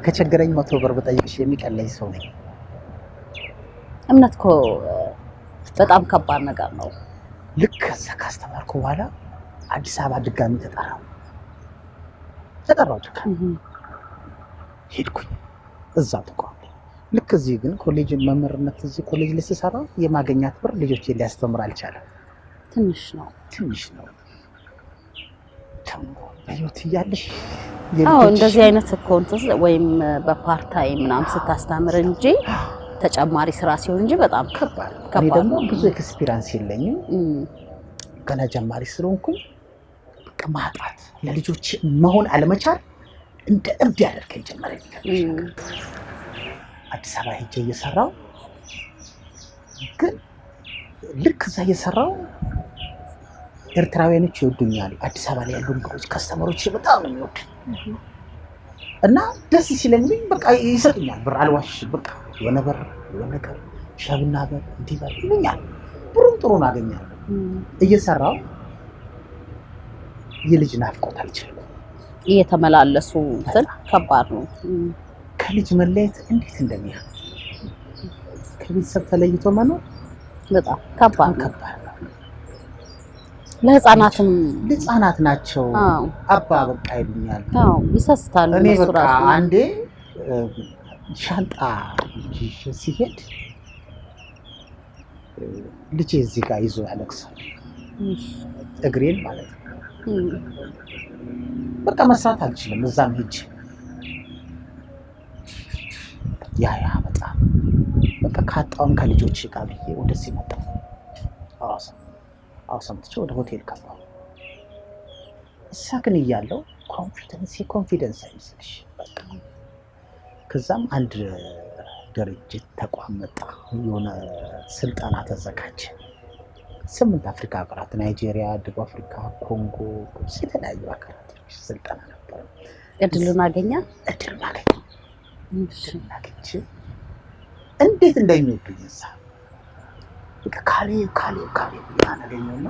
ከቸገረኝ 100 ብር ብጠይቅሽ የሚቀለኝ ሰው ነኝ። እምነት እኮ በጣም ከባድ ነገር ነው። ልክ ከዛ ካስተማርኩ በኋላ አዲስ አበባ ድጋሚ ተጠራው ድጋሚ ሄድኩኝ። እዛ ተቋም ልክ እዚህ ግን ኮሌጅ መምህርነት እዚህ ኮሌጅ ላይ ስሰራ የማገኛት ብር ልጆቼን ሊያስተምር አልቻለም። ትንሽ ነው። በህይወት እያለሽ እንደዚህ አይነት ኮንተስ ወይም በፓርታይም ምናምን ስታስተምር እንጂ ተጨማሪ ስራ ሲሆን እንጂ በጣም ከባድ እኔ ደግሞ ብዙ ኤክስፒሪየንስ የለኝም። ገና ጀማሪ ስለሆንኩኝ በቃ ማጣት ለልጆች መሆን አለመቻል እንደ እብድ ያደርገኝ ጀመረ። አዲስ አበባ ሄጄ እየሰራው ግን ልክ እዛ እየሰራው ኤርትራውያኖች ይወዱኛል። አዲስ አበባ ላይ ያሉ እንግዶች ከስተመሮች በጣም ነው የሚወዱኝ እና ደስ ሲለኝ በቃ ይሰጡኛል ብር። አልዋሽም በቃ የሆነ ነገር ሻብና በር እንዲህ በር ይሉኛል። ብሩም ጥሩ አገኛለሁ። እየሰራው የልጅ ናፍቆት አልችልም። እየተመላለሱ እንትን ከባድ ነው። ከልጅ መለየት እንዴት እንደሚያ ከቤተሰብ ተለይቶ መኖር በጣም ከባድ ነው። ለህፃናት ናቸው። አባ በቃ ይሉኛል። ይሰስታሉ። እኔ በቃ አንዴ ሻንጣ ሲሄድ ልጄ እዚህ ጋር ይዞ ያለቅሳል። እግሬን ማለት ነው። በቃ መስራት አልችልም። እዛም ሂጅ ያ በጣም በቃ ካጣውም ከልጆች ጋር ብዬ ወደዚህ መጣሁ። ሐዋሳ መጥቼ ወደ ሆቴል ገባሁ። እዛ ግን እያለሁ ኮንፊደንስ አይመስልሽ በቃ ከዛም አንድ ድርጅት ተቋም መጣ። የሆነ ስልጠና ተዘጋጀ። 8 አፍሪካ ሀገራት ናይጄሪያ፣ ደቡብ አፍሪካ፣ ኮንጎ፣ የተለያዩ ሀገራት ስልጠና ነበር። እድሉን አገኘ። እንዴት እንደሚወዱኝ እዛ በቃ ካሌ ያናገኘውና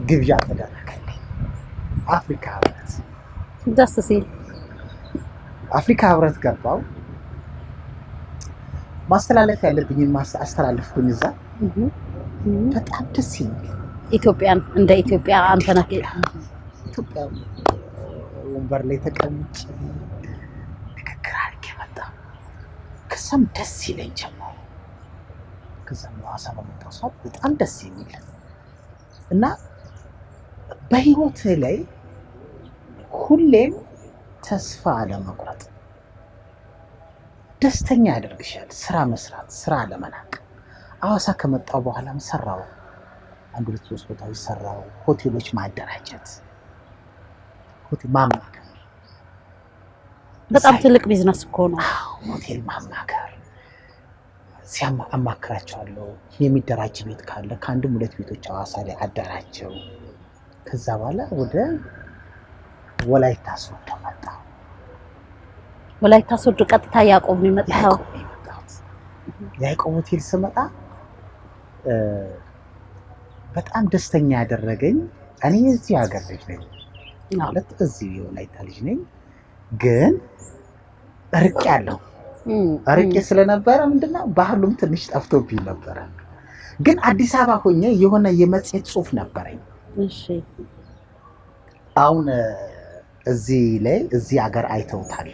ግብዣ ተደረገልኝ። አፍሪካ ህብረት ደስ ሲል አፍሪካ ህብረት ገባው። ማስተላለፍ ያለብኝን አስተላለፍኩኝ እዛ። በጣም ደስ የሚል ኢትዮጵያን እንደ ኢትዮጵያ አንተ ነህ ኢትዮጵያ ወንበር ላይ ተቀምጬ ንግግር አድርጌ መጣሁ። ከዛም ደስ ይለኝ ጀመረ። ከዛም ሐዋሳ በመጣሁ ሰዓት በጣም ደስ የሚል እና በህይወት ላይ ሁሌም ተስፋ አለመቁረጥ ደስተኛ ያደርግሻል። ስራ መስራት፣ ስራ አለመናቅ። ሐዋሳ ከመጣሁ በኋላም ሰራው፣ 1-2 ቦታዎች ሰራው። ሆቴሎች ማደራጀት፣ ሆቴል ማማከር በጣም ትልቅ ቢዝነስ እኮ ነው። ሆቴል ማማከር አማክራቸዋለሁ። የሚደራጅ ቤት ካለ ከ1-2 ቤቶች ሐዋሳ ላይ አደራጀው። ከዛ በኋላ ወደ ወላይታ ሶዶ መጣሁ። ወላይታ ሶዶ ቀጥታ ያዕቆብ ነው የመጣው። ያዕቆብ ሆቴል ስመጣ በጣም ደስተኛ ያደረገኝ እኔ እዚህ ሀገር ልጅ ነኝ ማለት እዚህ የወላይታ ልጅ ነኝ፣ ግን ርቄያለሁ። ርቄ ስለነበረ ምንድነው ባህሉም ትንሽ ጠፍቶብኝ ነበረ። ግን አዲስ አበባ ሆኜ የሆነ የመጽሔት ጽሑፍ ነበረኝ። እሺ አሁን እዚህ ሀገር አይተውታል፣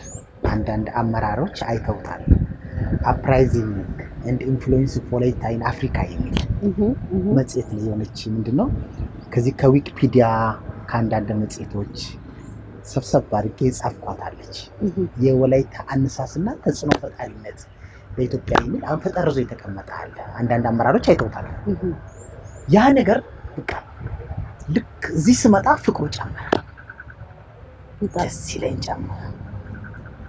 አንዳንድ አመራሮች አይተውታል። አፕራይዚንግ ኤንድ ኢንፍሉዌንስ ኦፍ ወላይታ ኢን አፍሪካ የሚል መጽሔት ላይ የሆነች ምንድነው ከዚህ ከዊኪፒዲያ ከአንዳንድ መጽሔቶች ሰብሰብ አድርጌ ጻፍኳታለች። የወላይታ አነሳስና ተጽዕኖ ፈጣሪነት በኢትዮጵያ የሚል አሁን ተጠርዞ የተቀመጠ አለ። አንዳንድ አመራሮች አይተውታል። ያ ነገር በቃ ልክ እዚህ ስመጣ ፍቅሩ ጨመረ፣ ደስ ይለኝ ጨመረ።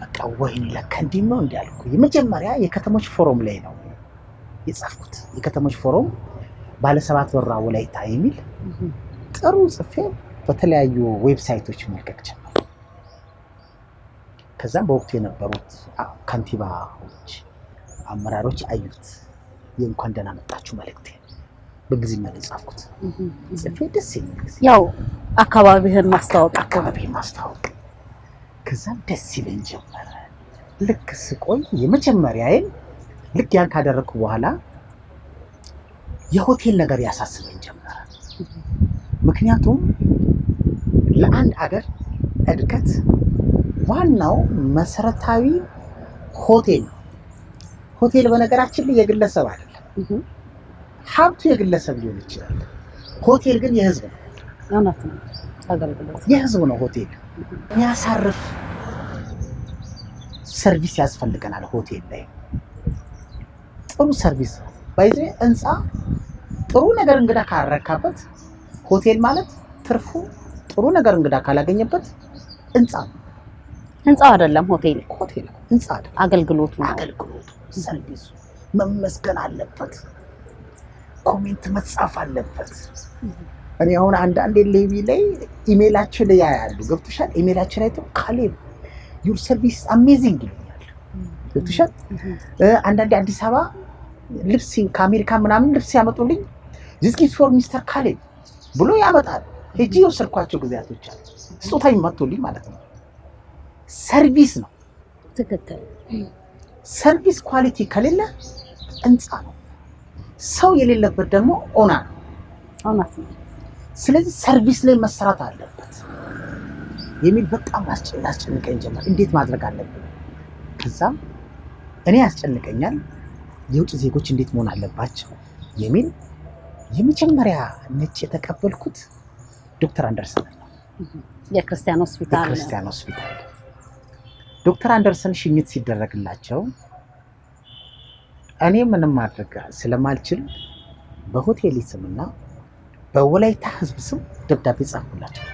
በቃ ወይኔ ለካ እንዲህ ነው እንዳልኩ። የመጀመሪያ የከተሞች ፎረም ላይ ነው የጻፍኩት። የከተሞች ፎረም ባለ7 በራ ወላይታ የሚል ጥሩ ጽፌ በተለያዩ ዌብሳይቶች መልቀቅ ጀመርኩ። ከዛም በወቅቱ የነበሩት ከንቲባዎች፣ አመራሮች አዩት። የእንኳን ደህና መጣችሁ መልእክቴ በእንግሊዝኛ ላይ ጻፍኩት። ጽፌ ደስ የሚል ጊዜ ያው አካባቢህን ማስተዋወቅ ከዛም ደስ ይለኝ ጀመረ። ልክ ስቆይ የመጀመሪያዬን ልክ ያን ካደረግኩ በኋላ የሆቴል ነገር ያሳስበኝ ጀመረ። ምክንያቱም ለአንድ አገር እድገት ዋናው መሰረታዊ ሆቴል ነው። ሆቴል በነገራችን ላይ የግለሰብ አይደለም። ሀብቱ የግለሰብ ሊሆን ይችላል። ሆቴል ግን የህዝብ ነው። እውነት ነው። አገልግሎት የህዝብ ነው። ሆቴል የሚያሳርፍ ሰርቪስ ያስፈልገናል። ሆቴል ላይ ጥሩ ሰርቪስ ባይዘ ህንፃ ጥሩ ነገር እንግዳ ካረካበት ሆቴል ማለት ትርፉ ጥሩ ነገር እንግዳ ካላገኘበት ህንፃው አይደለም። ሆቴል ህንፃ አይደለም። አገልግሎቱ ሰርቪሱ መመስገን አለበት። ኮሜንት መጻፍ አለበት። እኔ አሁን አንዳንዴ ሌቪ ላይ ኢሜላችን ላይ ያያሉ። ገብቶሻል? ኢሜላችን ላይ ተው ካሌብ ዩር ሰርቪስ አሜዚንግ ይሉኛል። ገብቶሻል? አንዳንዴ አዲስ አበባ ልብስ ከአሜሪካ ምናምን ልብስ ያመጡልኝ this gift for Mr. ካሌብ ብሎ ያመጣል። ሄጂ የወሰድኳቸው ጊዜያቶች አሉ። ስጦታ ይመጡልኝ ማለት ነው። ሰርቪስ ነው። ትክክል። ሰርቪስ ኳሊቲ ከሌለ ህንፃ ነው። ሰው የሌለበት ደግሞ ኦና ነው። እውነት ነው። ስለዚህ ሰርቪስ ላይ መሰራት አለበት የሚል በጣም ያስጨንቀኝ ጀመር። እንዴት ማድረግ አለብን? ከዛም እኔ ያስጨንቀኛል የውጭ ዜጎች እንዴት መሆን አለባቸው የሚል የመጀመሪያ ነጭ የተቀበልኩት ዶክተር አንደርሰን ነው። የክርስቲያን ሆስፒታል ዶክተር አንደርሰን ሽኝት ሲደረግላቸው እኔ ምንም ማድረግ ስለማልችል በሆቴል ስምና በወላይታ ህዝብ ስም ደብዳቤ ጻፍኩላቸው።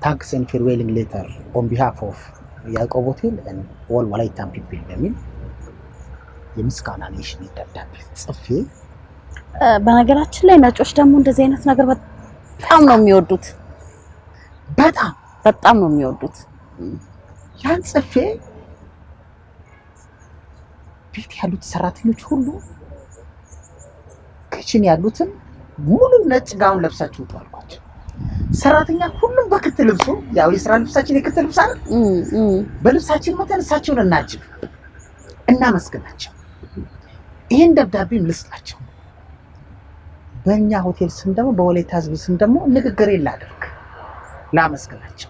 ታንክስ ኤንድ ፌርዌሊንግ ሌተር ኦን ቢሃፍ ኦፍ ያዕቆብ ሆቴል ኤንድ ኦል ወላይታን ፒፕል በሚል የምስጋና ኔሽን ደብዳቤ ጽፌ። በነገራችን ላይ ነጮች ደግሞ እንደዚህ አይነት ነገር በጣም ነው የሚወዱት። በጣም ነው የሚወዱት። ያን ጽፌ ቤት ያሉት ሰራተኞች ሁሉ ክችን ያሉትን ሙሉ ነጭ ጋውን ለብሳችሁ ተዋልኳቸው። ሰራተኛ ሁሉም በክት ልብሱ ያው የስራ ልብሳችን የክት ልብስ አይደል? በልብሳችን መተን እሳቸውን እናጅብ እናመስግናቸው። ይሄን ደብዳቤም ልስጣቸው። በእኛ ሆቴል ስም ደግሞ በወላይታ ህዝብ ስም ደግሞ ንግግር ላድርግ ላመስግናቸው።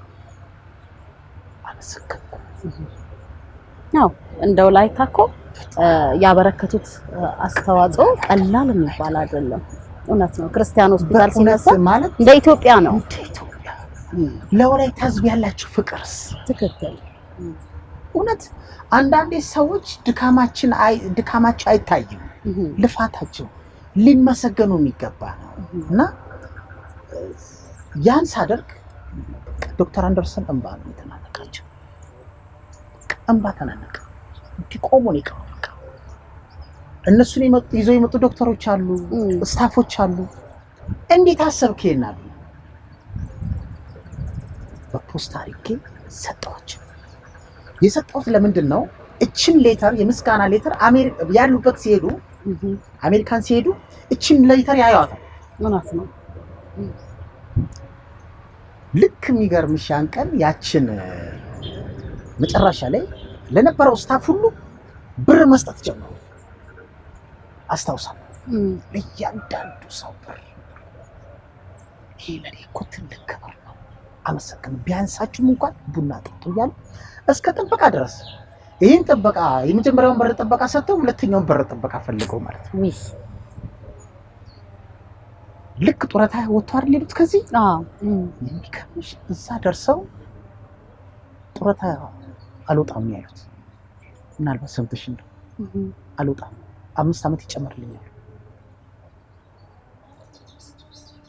አመሰግናለሁ። ያው እንደው ወላይታ እኮ ያበረከቱት አስተዋጽኦ ቀላል የሚባል አይደለም። እውነት ነው። ክርስቲያን ሆስፒታል ሲነሳ ማለት እንደ ኢትዮጵያ ነው። ለወላይታ ህዝብ ያላችሁ ፍቅርስ ትክክል። እውነት አንዳንዴ ሰዎች ድካማቸው አይታይም፣ ልፋታቸው ሊመሰገኑ የሚገባ ነው። እና ያን ሳደርግ ዶክተር አንደርሰን እንባ ነው የተናነቃቸው። እንባ ተናነቀ። እንዲቆሙ ነው የቀረው። እነሱን ይዘው የመጡ ዶክተሮች አሉ፣ ስታፎች አሉ። እንዴት አሰብክ ይናሉ? በፖስታ አድርጌ ሰጠኋቸው። የሰጠሁት ለምንድን ነው? እችን ሌተር የምስጋና ሌተር ያሉበት ሲሄዱ አሜሪካን ሲሄዱ እችን ሌተር ያዩዋታል። እውነት ነው። ልክ የሚገርምሽ ያን ቀን ያችን መጨረሻ ላይ ለነበረው ስታፍ ሁሉ ብር መስጠት ጀመሩ። አስታውሳለሁ። ለእያንዳንዱ ሰው ብር። ይሄ ለኔ እኮ ትልቅ ክብር ነው። አመሰግን። ቢያንሳችሁም እንኳን ቡና ጠጡ እያሉ እስከ ጥበቃ ድረስ ይህን ጥበቃ የመጀመሪያውን በር ጥበቃ ሰጥተው ሁለተኛውን በር ጥበቃ ፈልገው ማለት ነው። ልክ ጡረታ ወጥቶ አይደል የሄዱት ከዚህ? የሚከምሽ እዛ ደርሰው ጡረታ አልወጣም ያሉት ምናልባት ሰምተሽ እንደው አልወጣም 5 ዓመት ይጨመርልኛል።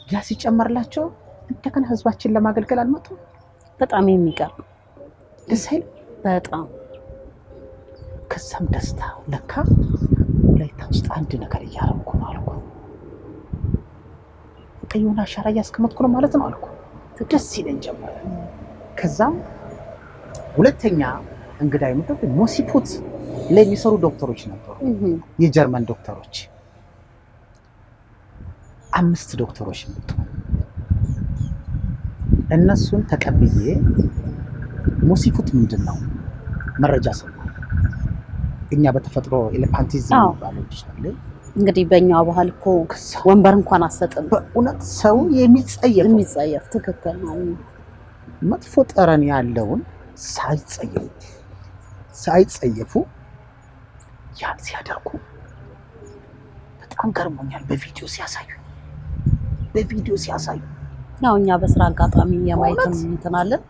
ያ ሲጨመርላቸው እንደገና ህዝባችን ለማገልገል አልመጡም። በጣም የሚቀር ደስ አይልም? በጣም ከዛም ደስታ ለካ ወላይታ ውስጥ አንድ ነገር እያረኩ ነው አልኩ። የሆነ አሻራ እያስቀመጥኩ ነው ማለት ነው አልኩ። ደስ ይለኝ ጀመረ። ከዛም ሁለተኛ እንግዳ የመጡት ሞሲፉት ላይ የሚሰሩ ዶክተሮች ነበሩ፣ የጀርመን ዶክተሮች 5 ዶክተሮች መጡ። እነሱን ተቀብዬ ሞሲፉት ምንድነው መረጃ ሰማ። እኛ በተፈጥሮ ኤሌፋንቲዝም የሚባለው ይችላል እንግዲህ በእኛው ባህል እኮ ወንበር እንኳን አሰጥም። በእውነት ሰው የሚጸየፍ ትክክል ነው። መጥፎ ጠረን ያለውን ሳይጸየፉ ያን ሲያደርጉ በጣም ገርሞኛል። በቪዲዮ ሲያሳዩ ያው እኛ በስራ አጋጣሚ የማየትም እንትናለን።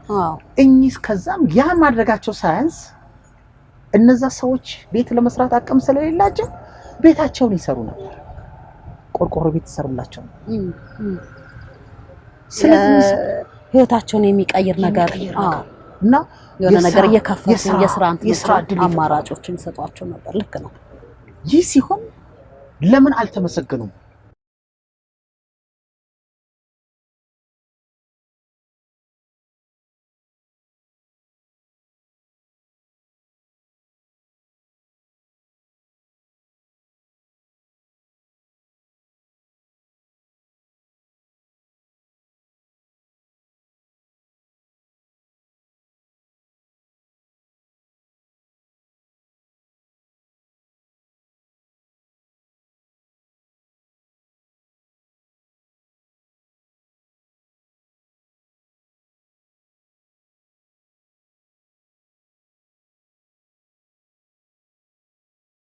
እኚህ ከዛም ያ ማድረጋቸው ሳያንስ እነዛ ሰዎች ቤት ለመስራት አቅም ስለሌላቸው ቤታቸውን ይሰሩ ነበር። ቆርቆሮ ቤት ይሰሩላቸው ስለዚህ ህይወታቸውን የሚቀይር ነገር እና የሆነ ነገር እየከፈቱ የስራ አማራጮችን ሰጧቸው ነበር። ልክ ነው። ይህ ሲሆን ለምን አልተመሰገኑም?